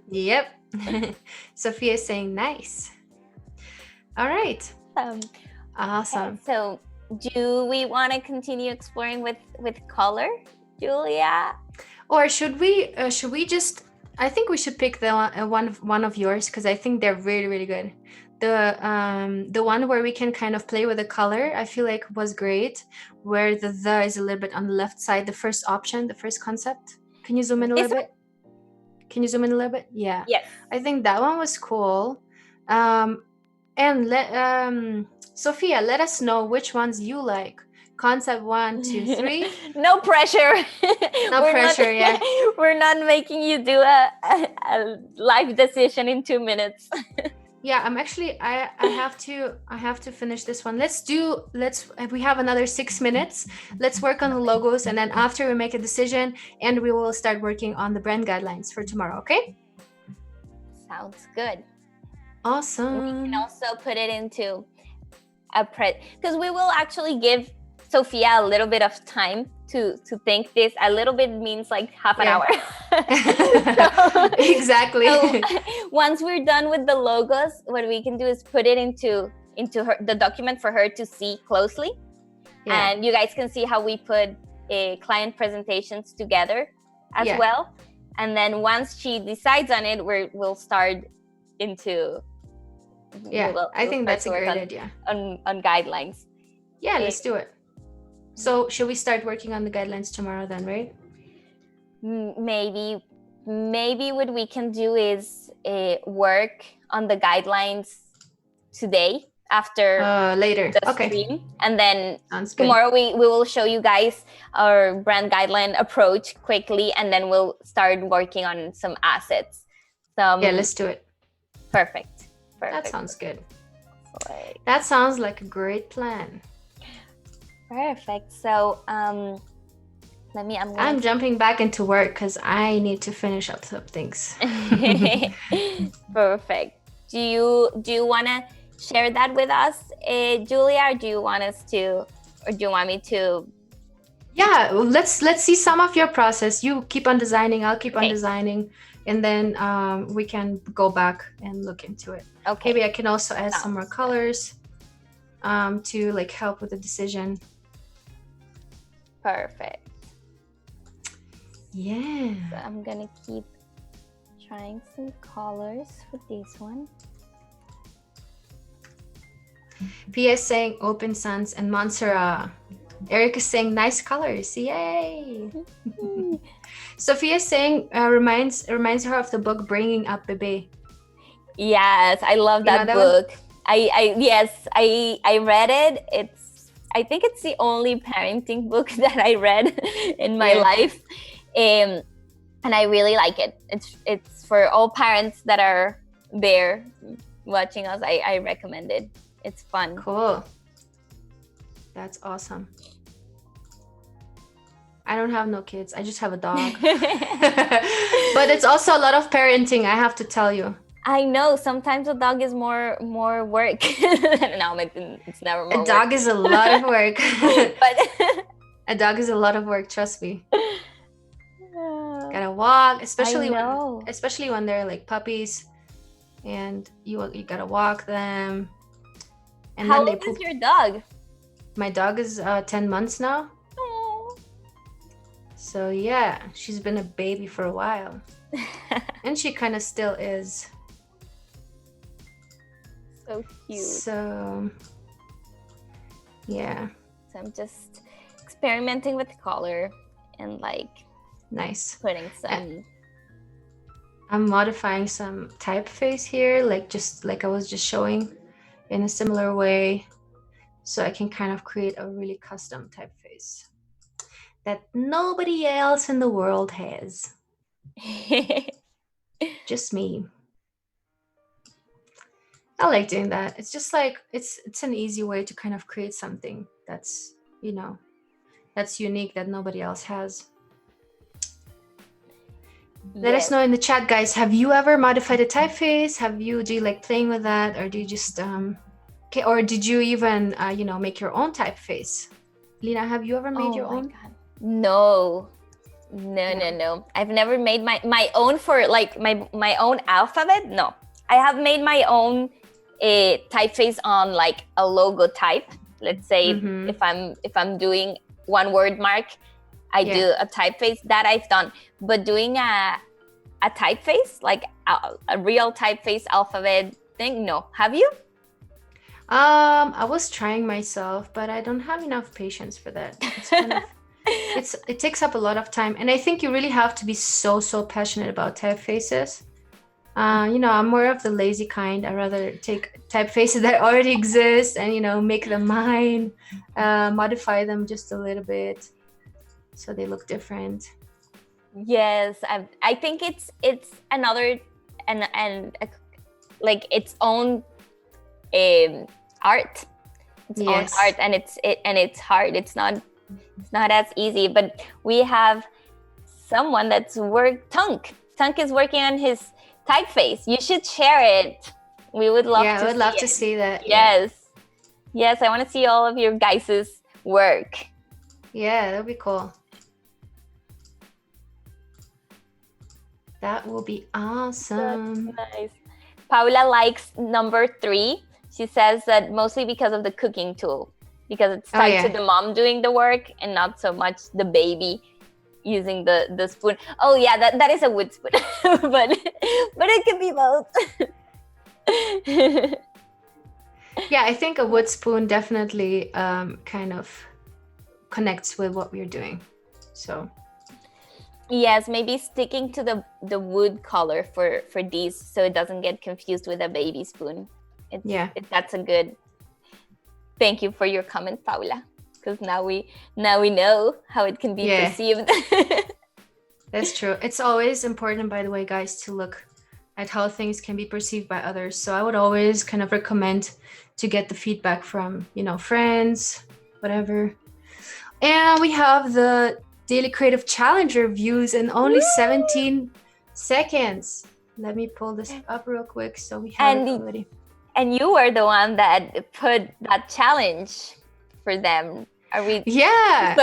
S1: Yep. Sophia is saying nice. All right. Awesome.
S2: So do we want to continue exploring with color, Julia?
S1: Or should we just, I think we should pick the one of yours, because I think they're really, really good. The one where we can kind of play with the color, I feel like was great, where the is a little bit on the left side, the first option, the first concept. Can you zoom in a little bit? Can you zoom in a little bit? Yeah.
S2: Yes.
S1: I think that one was cool. And Sophia, let us know which ones you like. Concept 1, 2, 3.
S2: No pressure.
S1: No pressure. Yeah.
S2: We're not making you do a life decision in 2 minutes.
S1: Yeah, I'm actually. I have to finish this one. We have another 6 minutes. Let's work on the logos, and then after we make a decision, and we will start working on the brand guidelines for tomorrow. Okay.
S2: Sounds good.
S1: Awesome.
S2: We can also put it into a because we will actually give Sophia a little bit of time to think this. A little bit means like half an hour.
S1: Exactly.
S2: So once we're done with the logos, what we can do is put it into the document for her to see closely. Yeah. And you guys can see how we put client presentations together as well. And then once she decides on it, we'll start into
S1: I think that's a great idea
S2: on guidelines.
S1: Yeah, let's do it. So should we start working on the guidelines tomorrow then, right?
S2: Maybe what we can do is work on the guidelines today after
S1: later
S2: the stream, and then tomorrow we will show you guys our brand guideline approach quickly, and then we'll start working on some assets.
S1: Let's do it.
S2: Perfect.
S1: That sounds good. That sounds like a great plan.
S2: Perfect. So I'm
S1: jumping back into work because I need to finish up some things.
S2: Perfect. Do you want to share that with us, Julia, or do you want me to?
S1: Yeah, let's see some of your process. You keep on designing, I'll keep on designing, and then we can go back and look into it.
S2: Okay.
S1: Maybe I can also add some more colors to like help with the decision.
S2: Perfect.
S1: Yeah.
S2: So I'm gonna keep trying some colors for this one.
S1: PS saying open suns and Montserrat. Eric is saying nice colors. Yay. Sophia saying reminds her of the book Bringing Up Bebe.
S2: Yes, I love that book. I read it. I think it's the only parenting book that I read in my life, and I really like it. It's for all parents that are there watching us. I recommend it. It's fun.
S1: Cool. That's awesome. I don't have no kids. I just have a dog. But it's also a lot of parenting, I have to tell you.
S2: I know. Sometimes a dog is more work. No, it's never more.
S1: A dog is a lot of work. But a dog is a lot of work. Trust me. Gotta walk,
S2: I know.
S1: especially when they're like puppies, and you gotta walk them. And
S2: How
S1: then they
S2: old is
S1: poop.
S2: your dog?
S1: My dog is 10 months now.
S2: Oh.
S1: So yeah, she's been a baby for a while. And she kind of still is.
S2: So cute.
S1: So yeah.
S2: So I'm just experimenting with color and like
S1: Nice.
S2: putting some.
S1: I'm modifying some typeface here, like I was just showing, in a similar way, so I can kind of create a really custom typeface that nobody else in the world has. Just me. I like doing that. It's just like it's an easy way to kind of create something that's, you know, that's unique, that nobody else has. Let us know in the chat, guys. Have you ever modified a typeface? Do you like playing with that, or do you just okay? Or did you even make your own typeface? Lina, have you ever made your own?
S2: God. No. I've never made my own for like my own alphabet. No, I have made my own typeface on like a logo type. Let's say if I'm doing one word mark, I do a typeface that I've done. But doing a typeface, like a real typeface alphabet thing, no. Have you?
S1: I was trying myself, but I don't have enough patience for that. It's kind of it takes up a lot of time, and I think you really have to be so passionate about typefaces. I'm more of the lazy kind. I rather take typefaces that already exist and make them mine, modify them just a little bit so they look different.
S2: Yes, I think it's another and like its own art. Its own art, and it's hard. It's not as easy. But we have someone that's Tunk is working on his typeface. You should share it. We would love
S1: I would love to see that.
S2: Yes, I want to see all of your guys' work.
S1: Yeah, that'd be cool. That will be awesome.
S2: That's nice. Paula likes number 3. She says that mostly because of the cooking tool, because it's tied to the mom doing the work and not so much the baby using the spoon. Oh yeah, that is a wood spoon, but it can be both.
S1: Yeah, I think a wood spoon definitely kind of connects with what we're doing. So
S2: yes, maybe sticking to the wood color for these, so it doesn't get confused with a baby spoon. That's a good. Thank you for your comment, Paula, because now we know how it can be perceived.
S1: That's true. It's always important, by the way, guys, to look at how things can be perceived by others. So I would always kind of recommend to get the feedback from friends, whatever. And we have the Daily Creative Challenge reviews in only 17 seconds. Let me pull this up real quick so we have it already.
S2: And you were the one that put that challenge for them. Are we?
S1: Yeah,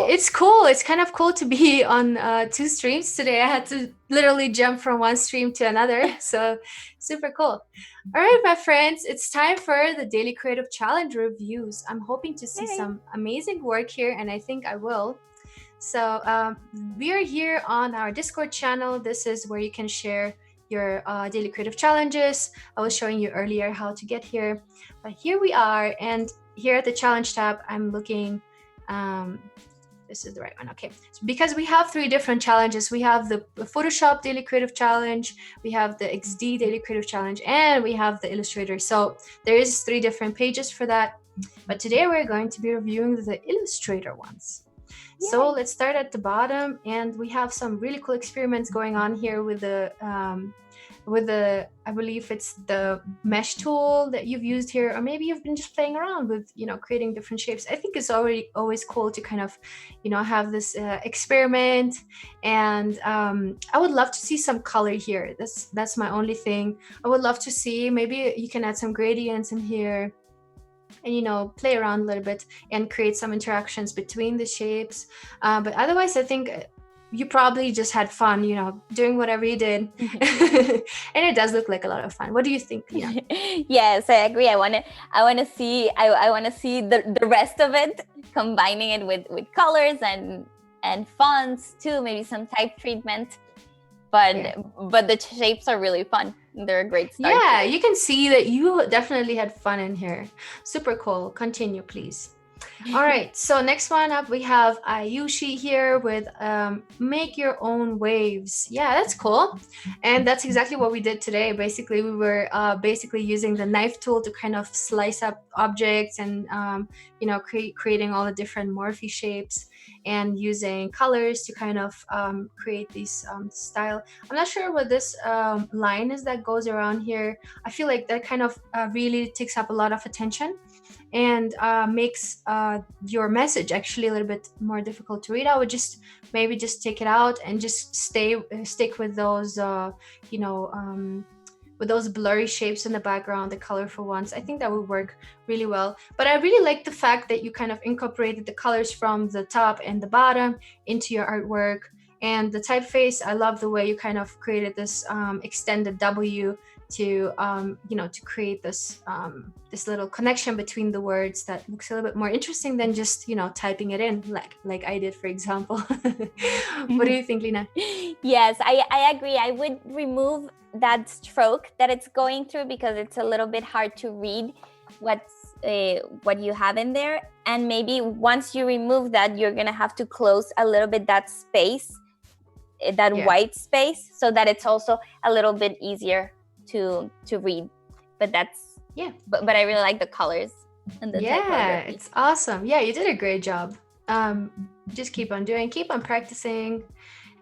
S1: it's cool. It's kind of cool to be on 2 streams today. I had to literally jump from one stream to another. So super cool. All right, my friends, it's time for the Daily Creative Challenge reviews. I'm hoping to see some amazing work here, and I think I will. So we are here on our Discord channel. This is where you can share your daily creative challenges. I was showing you earlier how to get here, but here we are. And here at the challenge tab, I'm looking, this is the right one. Okay, so because we have 3 different challenges. We have the Photoshop Daily Creative Challenge, we have the XD Daily Creative Challenge, and we have the Illustrator. So there is 3 different pages for that. But today we're going to be reviewing the Illustrator ones. Yay. So let's start at the bottom, and we have some really cool experiments going on here with the I believe it's the mesh tool that you've used here, or maybe you've been just playing around with creating different shapes. I think it's always cool to kind of have this experiment, and I would love to see some color here. That's my only thing. I would love to see, maybe you can add some gradients in here and play around a little bit and create some interactions between the shapes, but otherwise I think you probably just had fun, you know, doing whatever you did. And it does look like a lot of fun. What do you think, Lina?
S2: Yes, I agree. I want to see the rest of it, combining it with colors and fonts too, maybe some type treatment. But the shapes are really fun. They're a great start.
S1: Yeah, you can see that you definitely had fun in here. Super cool. Continue, please. All right, so next one up, we have Ayushi here with make your own waves. Yeah, that's cool. And that's exactly what we did today. Basically, we were basically using the knife tool to kind of slice up objects and, you know, creating all the different morphe shapes and using colors to kind of create these style. I'm not sure what this line is that goes around here. I feel like that kind of really takes up a lot of attention and makes your message actually a little bit more difficult to read. I would just maybe just take it out and just stick with those you know, with those blurry shapes in the background, the colorful ones. I think that would work really well. But I really like the fact that you kind of incorporated the colors from the top and the bottom into your artwork. And the typeface, I love the way you kind of created this extended W to you know, to create this this little connection between the words that looks a little bit more interesting than just, you know, typing it in like I did, for example. What do you think, Lina?
S2: Yes, I agree. I would remove that stroke that it's going through because it's a little bit hard to read what you have in there. And maybe once you remove that, you're gonna have to close a little bit that space, that white space, so that it's also a little bit easier to read. But that's but I really like the colors and the typography.
S1: It's awesome. Yeah, you did a great job. Just keep on practicing.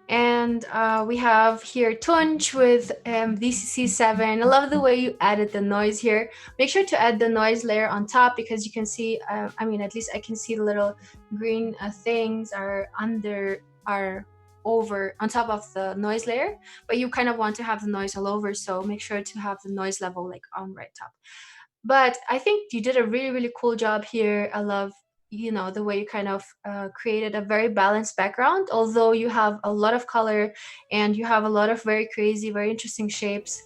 S1: And we have here Tunch with VCC7. I love the way you added the noise here. Make sure to add the noise layer on top because you can see, I mean, at least I can see the little green things are over on top of the noise layer, but you kind of want to have the noise all over, so make sure to have the noise level like on right top. But I think you did a really, really cool job here. I love, you know, the way you kind of created a very balanced background, although you have a lot of color and you have a lot of very crazy, very interesting shapes.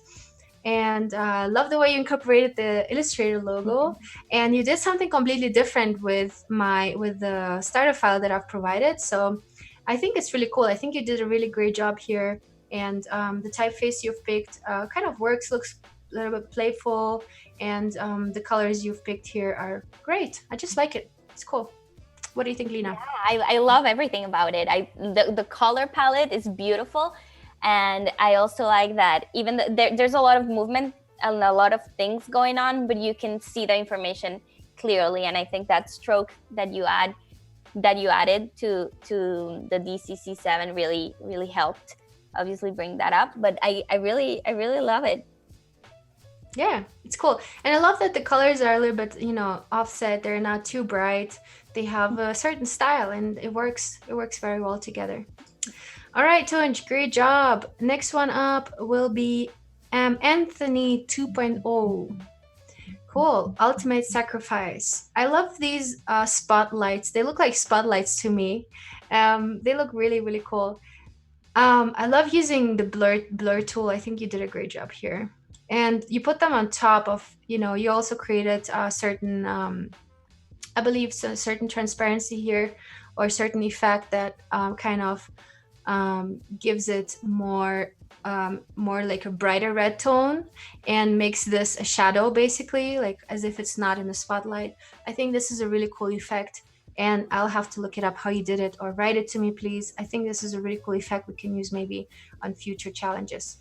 S1: And love the way you incorporated the Illustrator logo. And you did something completely different with the starter file that I've provided. So I think it's really cool. I think you did a really great job here. And the typeface you've picked kind of works, looks a little bit playful. And the colors you've picked here are great. I just like it. It's cool. What do you think, Lina?
S2: Yeah, I love everything about it. The color palette is beautiful. And I also like that even there's a lot of movement and a lot of things going on, but you can see the information clearly. And I think that stroke that you added to the DCC7 really helped obviously bring that up. But I really love it.
S1: Yeah, it's cool. And I love that the colors are a little bit, you know, offset. They're not too bright. They have a certain style and it works very well together. All right, Tunj, great job. Next one up will be Anthony 2.0. Cool. Ultimate Sacrifice. I love these spotlights. They look like spotlights to me. They look really, really cool. I love using the blur tool. I think you did a great job here. And you put them on top of, you know, you also created a certain, I believe, a certain transparency here or a certain effect that kind of gives it more like a brighter red tone and makes this a shadow, basically, like as if it's not in the spotlight. I think this is a really cool effect. And I'll have to look it up how you did it or write it to me, please. I think this is a really cool effect we can use maybe on future challenges.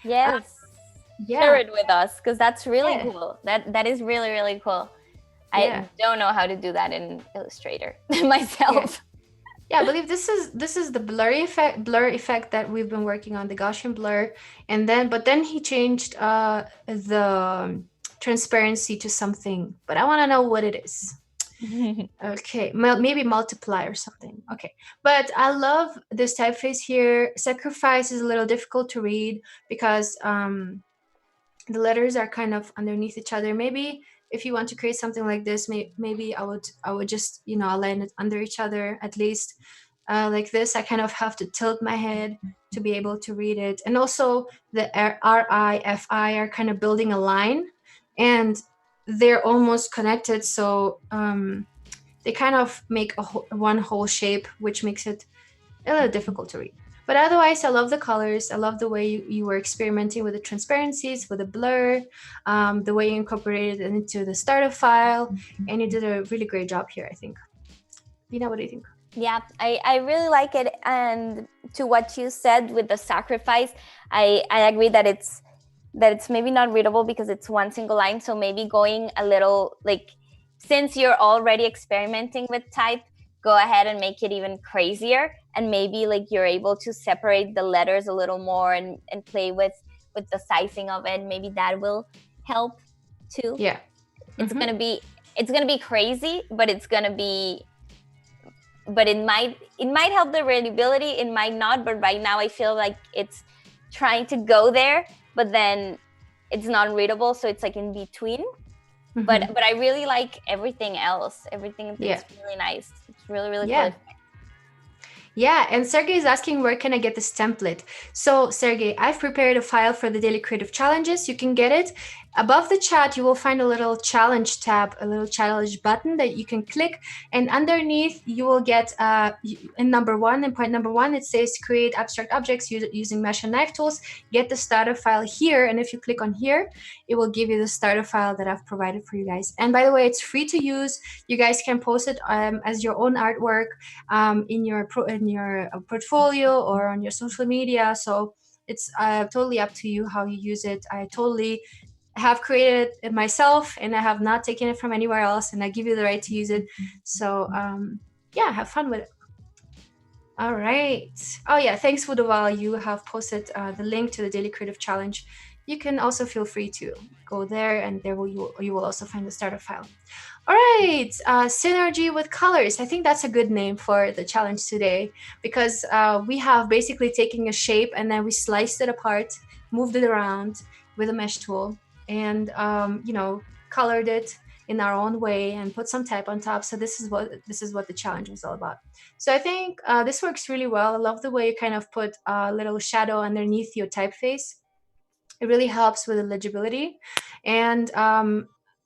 S2: Yes. Share it with us because that's really cool. That is really cool. I don't know how to do that in Illustrator myself.
S1: Yeah, I believe this is the blur effect that we've been working on, the Gaussian blur, and then he changed the transparency to something, but I want to know what it is. Okay, maybe multiply or something. Okay, but I love this typeface here. Sacrifice is a little difficult to read because the letters are kind of underneath each other. Maybe if you want to create something like this, maybe I would just, you know, align it under each other at least. like this, I kind of have to tilt my head to be able to read it. And also the R-I-F-I are kind of building a line, and they're almost connected. So they kind of make one whole shape, which makes it a little difficult to read. But otherwise, I love the colors. I love the way you were experimenting with the transparencies, with the blur, the way you incorporated it into the starter file, and you did a really great job here, I think. Lina, what do you think?
S2: Yeah, I really like it. And to what you said with the sacrifice, I agree that it's maybe not readable because it's one single line. So maybe going a little, like, since you're already experimenting with type, go ahead and make it even crazier, and maybe like you're able to separate the letters a little more and play with the sizing of it. Maybe that will help too.
S1: Yeah.
S2: It's gonna be crazy, but it might help the readability, it might not. But right now I feel like it's trying to go there, but then it's not readable, so it's like in between. But I really like everything else. Everything is really nice. It's really good.
S1: Yeah, and Sergey is asking, where can I get this template? So Sergey, I've prepared a file for the daily creative challenges. You can get it. Above the chat, you will find a little challenge tab, a little challenge button that you can click. And underneath, you will get in point number one, it says create abstract objects using mesh and knife tools. Get the starter file here. And if you click on here, it will give you the starter file that I've provided for you guys. And by the way, it's free to use. You guys can post it as your own artwork in your portfolio or on your social media. So it's totally up to you how you use it. I totally have created it myself, and I have not taken it from anywhere else, and I give you the right to use it. So yeah, have fun with it. All right. Oh yeah, thanks Vudoval. You have posted the link to the Daily Creative Challenge. You can also feel free to go there, and there you will also find the starter file. All right, synergy with colors. I think that's a good name for the challenge today, because we have basically taken a shape and then we sliced it apart, moved it around with a mesh tool, and colored it in our own way and put some type on top. So this is what the challenge was all about. So I think this works really well. I love the way you kind of put a little shadow underneath your typeface. It really helps with the legibility. And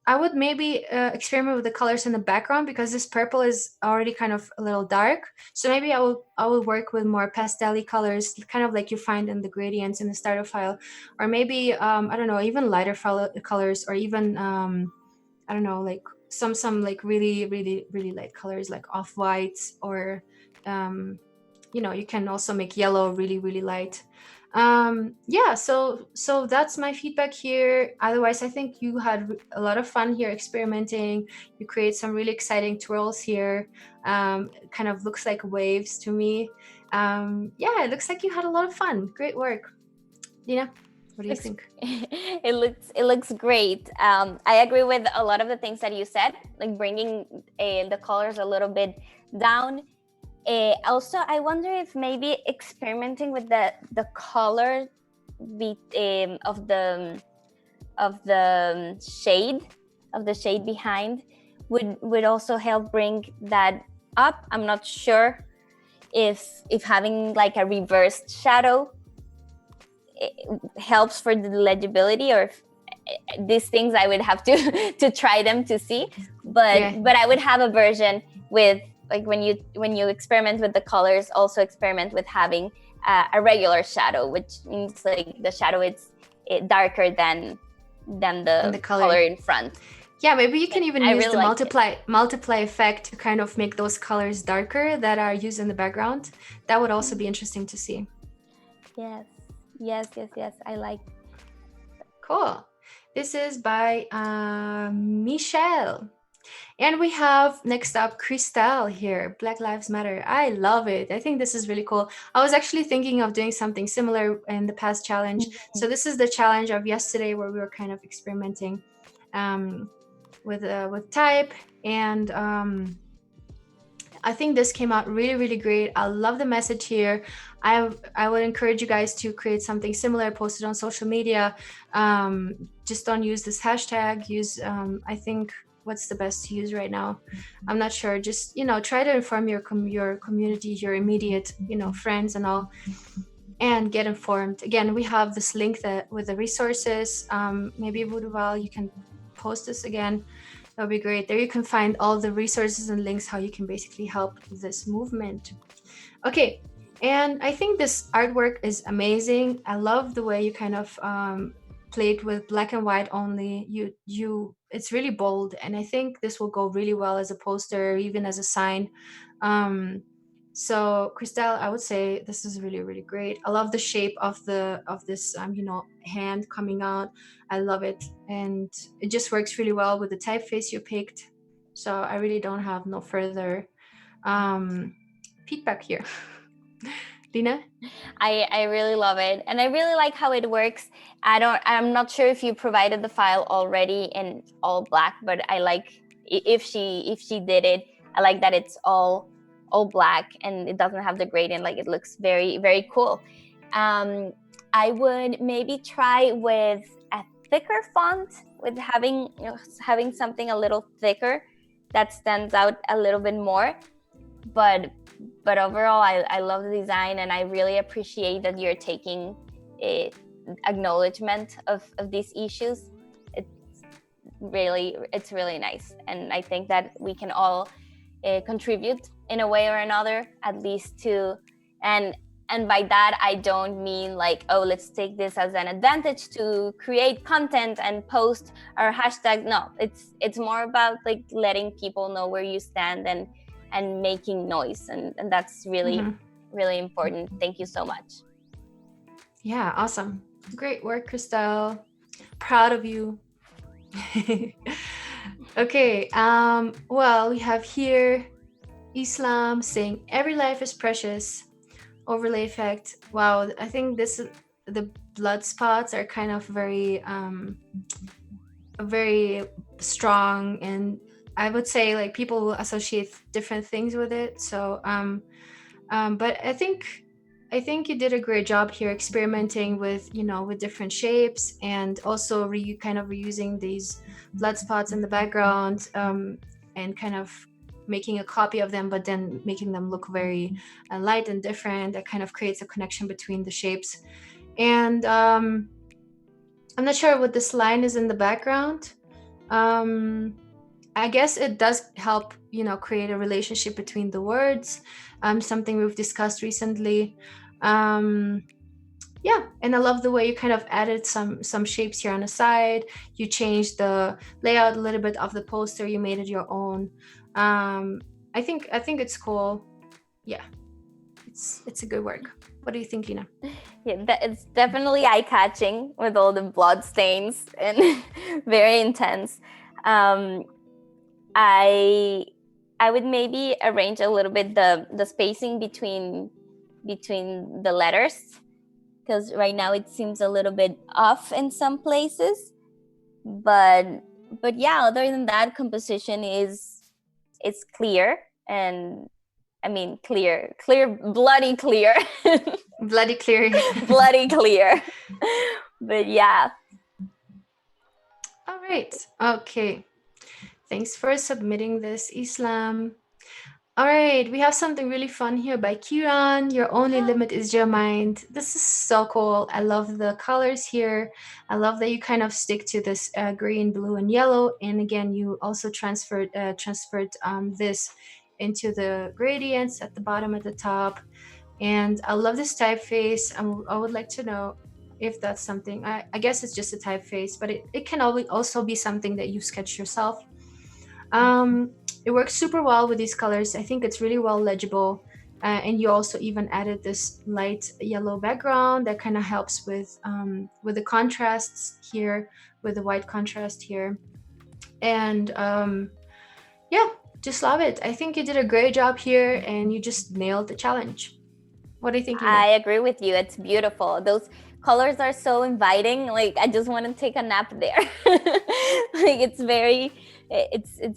S1: I would maybe experiment with the colors in the background, because this purple is already kind of a little dark. So maybe I will work with more pastel-y colors, kind of like you find in the gradients in the starter file, or maybe I don't know, even lighter colors, or even I don't know, like some like really light colors like off-whites, or you can also make yellow really light. Yeah, so that's my feedback here. Otherwise, I think you had a lot of fun here experimenting. You create some really exciting twirls here. Kind of looks like waves to me. Yeah, it looks like you had a lot of fun. Great work. Lina, what do you think?
S2: It looks great. I agree with a lot of the things that you said, like bringing the colors a little bit down. Also, I wonder if maybe experimenting with the color of the shade behind would also help bring that up. I'm not sure if having like a reversed shadow helps for the legibility, or if these things I would have to try them to see. But I would have a version with, like, when you experiment with the colors, also experiment with having a regular shadow, which means like the shadow is darker than the color in front.
S1: Yeah, maybe you can even use the multiply effect to kind of make those colors darker that are used in the background. That would also be interesting to see.
S2: Yes, I like.
S1: Cool. This is by Michelle. And we have next up Crystal here, Black Lives Matter. I love it. I think this is really cool. I was actually thinking of doing something similar in the past challenge. So this is the challenge of yesterday, where we were kind of experimenting with type, and I think this came out really great. I love the message here. I would encourage you guys to create something similar, post it on social media. Just don't use this hashtag. Use I think what's the best to use right now. I'm not sure. Just, try to inform your community, your immediate, friends and all, and get informed. Again, we have this link that with the resources. Maybe Voodoo, you can post this again. That would be great. There you can find all the resources and links how you can basically help this movement. Okay, and I think this artwork is amazing. I love the way you kind of played with black and white only. It's really bold, and I think this will go really well as a poster, even as a sign. So Christelle, I would say this is really, really great. I love the shape of this hand coming out. I love it, and it just works really well with the typeface you picked. So I really don't have no further feedback here. Lina?
S2: I really love it, and I really like how it works. I'm not sure if you provided the file already in all black, but I like if she did it. I like that it's all black and it doesn't have the gradient. Like, it looks very, very cool. I would maybe try with a thicker font, with having something a little thicker that stands out a little bit more. But overall, I love the design, and I really appreciate that you're taking acknowledgement of these issues. It's really nice, and I think that we can all contribute in a way or another, at least to, and by that I don't mean like, oh, let's take this as an advantage to create content and post our hashtag. No, it's more about like letting people know where you stand and making noise, and that's really really important. Thank you so much.
S1: Yeah, awesome. Great work, Christelle. Proud of you. Okay, well, we have here Islam saying every life is precious. Overlay effect. Wow, I think the blood spots are kind of very very strong, and I would say like people will associate different things with it. So but I think you did a great job here experimenting with with different shapes, and also kind of reusing these blood spots in the background, and kind of making a copy of them, but then making them look very light and different. That kind of creates a connection between the shapes. And I'm not sure what this line is in the background. I guess it does help, create a relationship between the words. Something we've discussed recently. Yeah, and I love the way you kind of added some shapes here on the side. You changed the layout a little bit of the poster. You made it your own. I think it's cool. Yeah, it's a good work. What do you think, Lina?
S2: Yeah, it's definitely eye-catching with all the blood stains and very intense. I would maybe arrange a little bit the spacing between the letters, because right now it seems a little bit off in some places. But yeah, other than that, composition is clear, and I mean clear, bloody clear.
S1: Bloody clear.
S2: Bloody clear. But yeah.
S1: All right. Okay. Thanks for submitting this, Islam. All right, we have something really fun here by Kiran. Your only limit is your mind. This is so cool. I love the colors here. I love that you kind of stick to this green, blue, and yellow. And again, you also transferred this into the gradients at the bottom, at the top. And I love this typeface. I would like to know if that's something. I guess it's just a typeface, but it can also be something that you sketch yourself. It works super well with these colors. I think it's really well legible. And you also even added this light yellow background that kind of helps with the contrasts here, with the white contrast here. And yeah, just love it. I think you did a great job here, and you just nailed the challenge. What do you think, Lina?
S2: I agree with you. It's beautiful. Those colors are so inviting. Like, I just want to take a nap there. Like, it's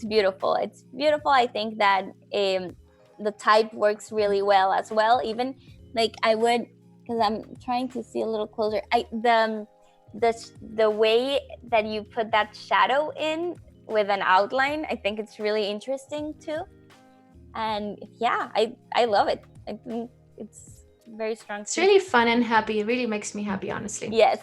S2: beautiful. It's beautiful. I think that the type works really well as well. Even like I would, because I'm trying to see a little closer. The way that you put that shadow in with an outline. I think it's really interesting too. And yeah, I love it. I think it's very strong.
S1: It's really fun and happy. It really makes me happy, honestly.
S2: Yes.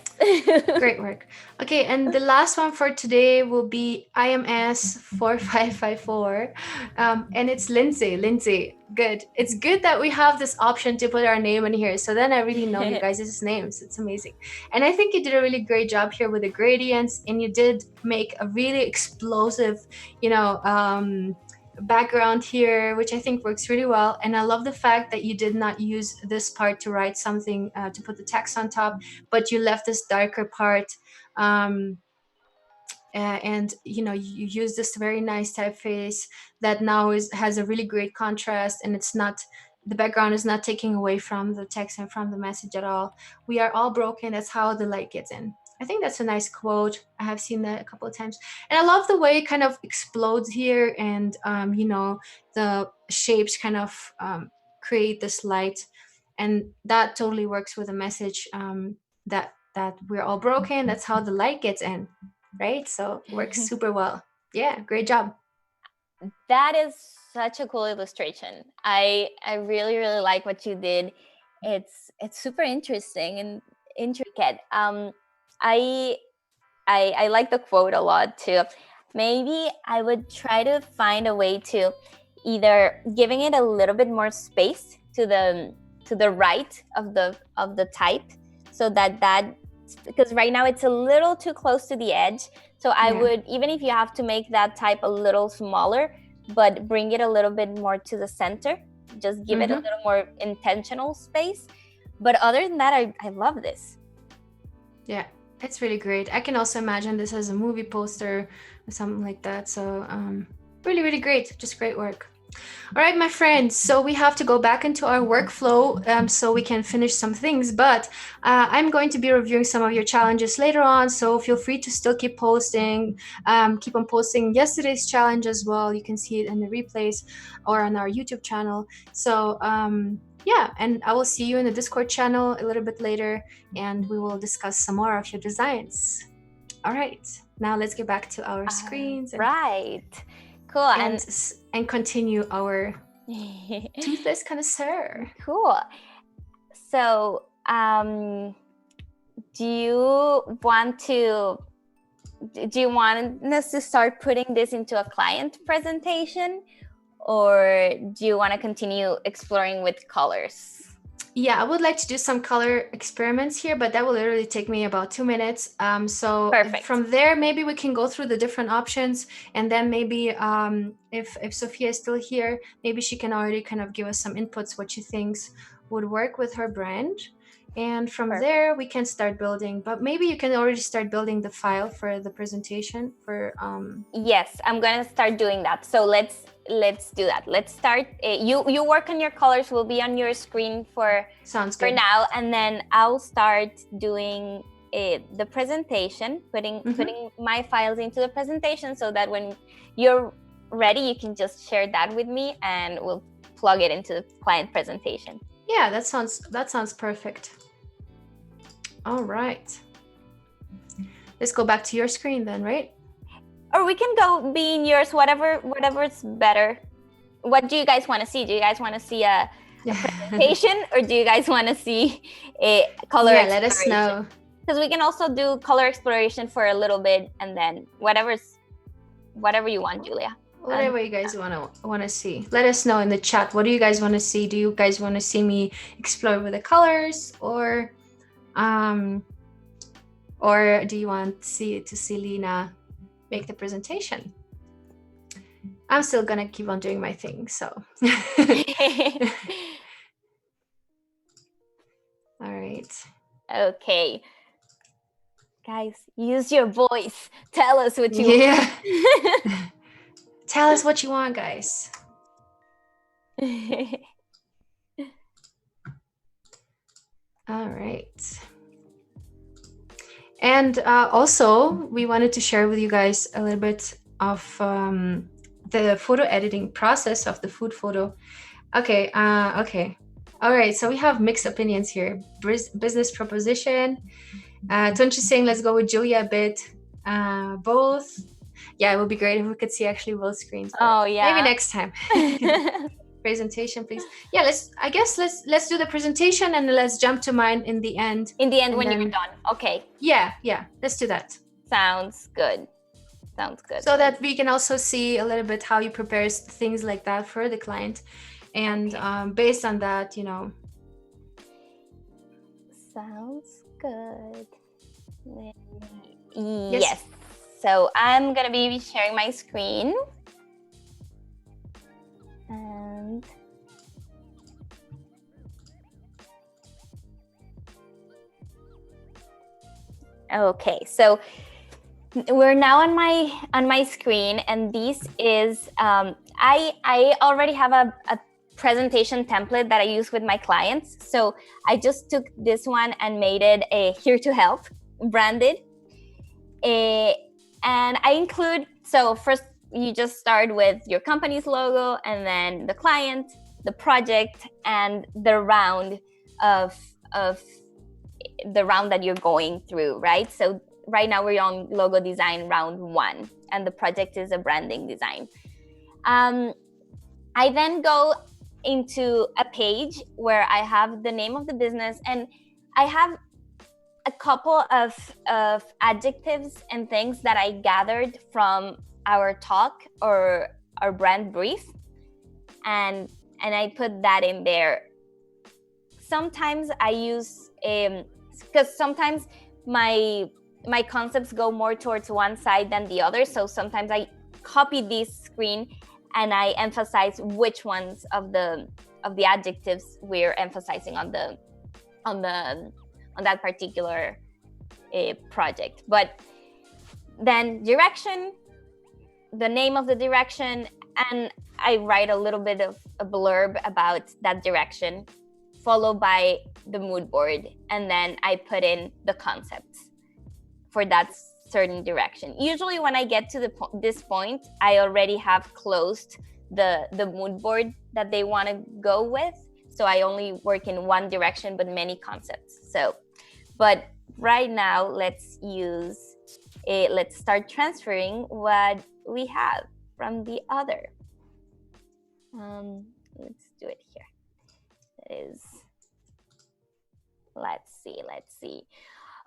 S1: Great work. Okay, and the last one for today will be IMS 4554. And it's Lindsay. Lindsay, good. It's good that we have this option to put our name in here. So then I really know you guys' names. It's amazing. And I think you did a really great job here with the gradients, and you did make a really explosive, background here, which I think works really well. And I love the fact that you did not use this part to write something, to put the text on top, but you left this darker part. And you use this very nice typeface that now has a really great contrast, and the background is not taking away from the text and from the message at all. We are all broken. That's how the light gets in. I think that's a nice quote. I have seen that a couple of times. And I love the way it kind of explodes here, and the shapes kind of create this light, and that totally works with the message, that we're all broken. That's how the light gets in, right? So works super well. Yeah, great job.
S2: That is such a cool illustration. I really, really like what you did. It's super interesting and intricate. I like the quote a lot too. Maybe I would try to find a way to either giving it a little bit more space to the right of the type, so that because right now it's a little too close to the edge. So I would, even if you have to make that type a little smaller, but bring it a little bit more to the center, just give it a little more intentional space. But other than that, I love this.
S1: Yeah, it's really great. I can also imagine this as a movie poster or something like that. So really, really great. Just great work. All right, my friends, so we have to go back into our workflow so we can finish some things, but I'm going to be reviewing some of your challenges later on, so feel free to still keep posting. Keep on posting yesterday's challenge as well. You can see it in the replays or on our YouTube channel. So yeah, and I will see you in the Discord channel a little bit later, and we will discuss some more of your designs. All right, now let's get back to our screens.
S2: Right. Cool.
S1: And continue our Toothless Connoisseur.
S2: Cool. So, do you want us to start putting this into a client presentation, or do you want to continue exploring with colors?
S1: Yeah, I would like to do some color experiments here, but that will literally take me about 2 minutes. So
S2: Perfect.
S1: From there, maybe we can go through the different options, and then maybe if Sophia is still here, maybe she can already kind of give us some inputs, what she thinks would work with her brand. And from there, we can start building. But maybe you can already start building the file for the presentation for.
S2: Yes, I'm gonna start doing that. So let's do that. Let's start. You work on your colors. Will be on your screen for now, and then I'll start doing the presentation, putting my files into the presentation, so that when you're ready, you can just share that with me, and we'll plug it into the client presentation.
S1: Yeah, that sounds perfect. All right. Let's go back to your screen then, right?
S2: Or we can go be in yours, whatever's better. What do you guys want to see? Do you guys want to see a presentation, or do you guys want to see a color exploration?
S1: Let us know.
S2: Because we can also do color exploration for a little bit, and then whatever you want, Julia.
S1: Whatever you guys want to see. Let us know in the chat. What do you guys want to see? Do you guys want to see me explore with the colors, or do you want to see Lina make the presentation? I'm still gonna keep on doing my thing, so. All right.
S2: Okay. Guys, use your voice. Tell us what you
S1: want. Tell us what you want, guys. All right. And also, we wanted to share with you guys a little bit of the photo editing process of the food photo. Okay. All right, so we have mixed opinions here. Business proposition. Tunch is saying, let's go with Julia a bit. Both. Yeah, it would be great if we could see actually both screens.
S2: Oh yeah.
S1: Maybe next time. Presentation, please. Yeah, let's do the presentation and let's jump to mine in the end.
S2: In the end, when you're done. Okay.
S1: Yeah, let's do that.
S2: Sounds good. Sounds good.
S1: So that we can also see a little bit how you prepare things like that for the client. And based on that,
S2: Sounds good. Yes. So I'm going to be sharing my screen. And okay, so we're now on my screen, and this is I already have a presentation template that I use with my clients. So I just took this one and made it a Here2Help branded. And I include, so first you just start with your company's logo, and then the client, the project, and the round of the round that you're going through, right? So right now we're on logo design round 1, and the project is a branding design. I then go into a page where I have the name of the business, and I have a couple of adjectives and things that I gathered from our talk or our brand brief, and I put that in there. Sometimes I use because sometimes my concepts go more towards one side than the other, so sometimes I copy this screen and I emphasize which ones of the adjectives we're emphasizing on that particular project. But then direction, the name of the direction, and I write a little bit of a blurb about that direction, followed by the mood board, and then I put in the concepts for that certain direction. Usually when I get to this point, I already have closed the mood board that they want to go with, so I only work in one direction but many concepts. So, but right now let's start transferring what we have from the other. Let's do it here. That is, let's see.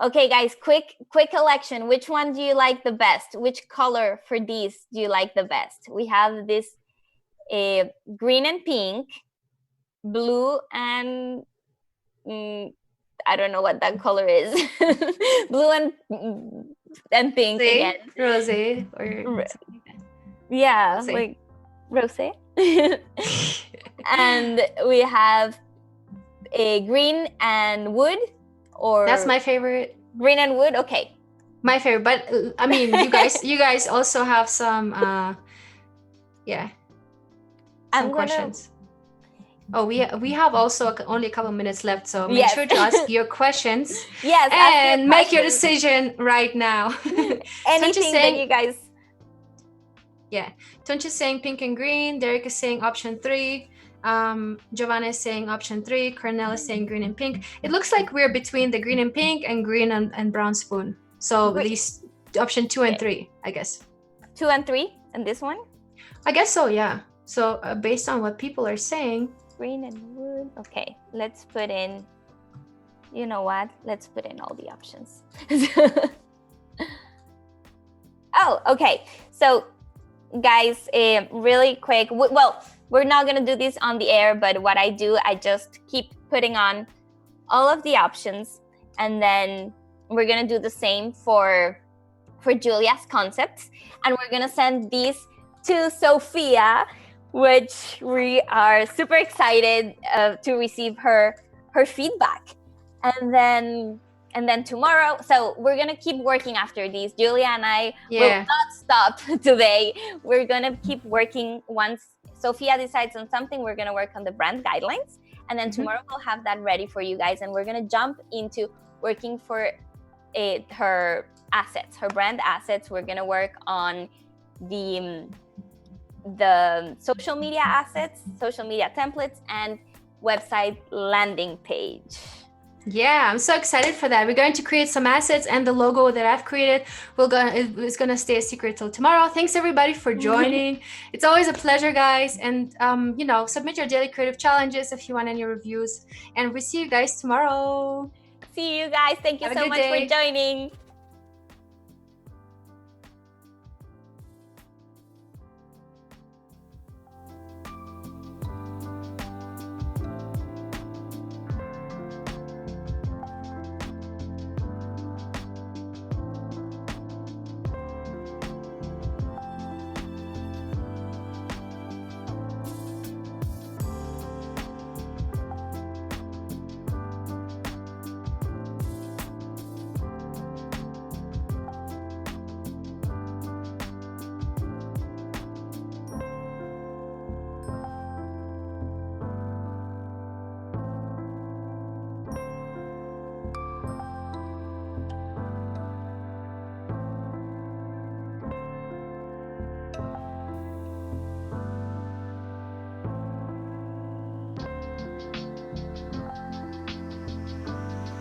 S2: Okay, guys, quick election. Which one do you like the best? Which color for these do you like the best? We have this green and pink, blue and I don't know what that color is. Blue and pink again.
S1: Rosé or
S2: yeah,
S1: rosé.
S2: like rosé. And we have a green and wood, or
S1: that's my favorite.
S2: Green and wood, okay.
S1: My favorite, but I mean, you guys also have some questions. Oh, we have also only a couple minutes left, so make sure to ask your questions.
S2: Yes,
S1: and make your decision right now.
S2: Anything that you guys.
S1: Yeah, Tunch is saying pink and green. Derek is saying option 3. Giovanna is saying option 3. Cornell is saying green and pink. It looks like we're between the green and pink and green and brown spoon. So these option 2 and 3, I guess.
S2: 2 and 3, and this one?
S1: I guess so, yeah. So based on what people are saying.
S2: Green and wood. Okay, let's put in, you know what? Let's put in all the options. Oh, okay. So guys, really quick. Well, we're not going to do this on the air, but what I do, I just keep putting on all of the options, and then we're going to do the same for Julia's concepts, and we're going to send these to Sophia, which we are super excited to receive her feedback. And then tomorrow, so we're gonna keep working after these. Julia and I will not stop today. We're gonna keep working. Once Sophia decides on something, we're gonna work on the brand guidelines, and then tomorrow we'll have that ready for you guys, and we're gonna jump into working for her assets, her brand assets. We're gonna work on the social media assets, social media templates, and website landing page.
S1: Yeah, I'm so excited for that. We're going to create some assets, and the logo that I've created is gonna stay a secret till tomorrow. Thanks everybody for joining. It's always a pleasure, guys. And you know, submit your daily creative challenges if you want any reviews. And we'll see you guys tomorrow.
S2: See you guys. Thank you
S1: Have a
S2: so
S1: good
S2: much for
S1: day.
S2: joining.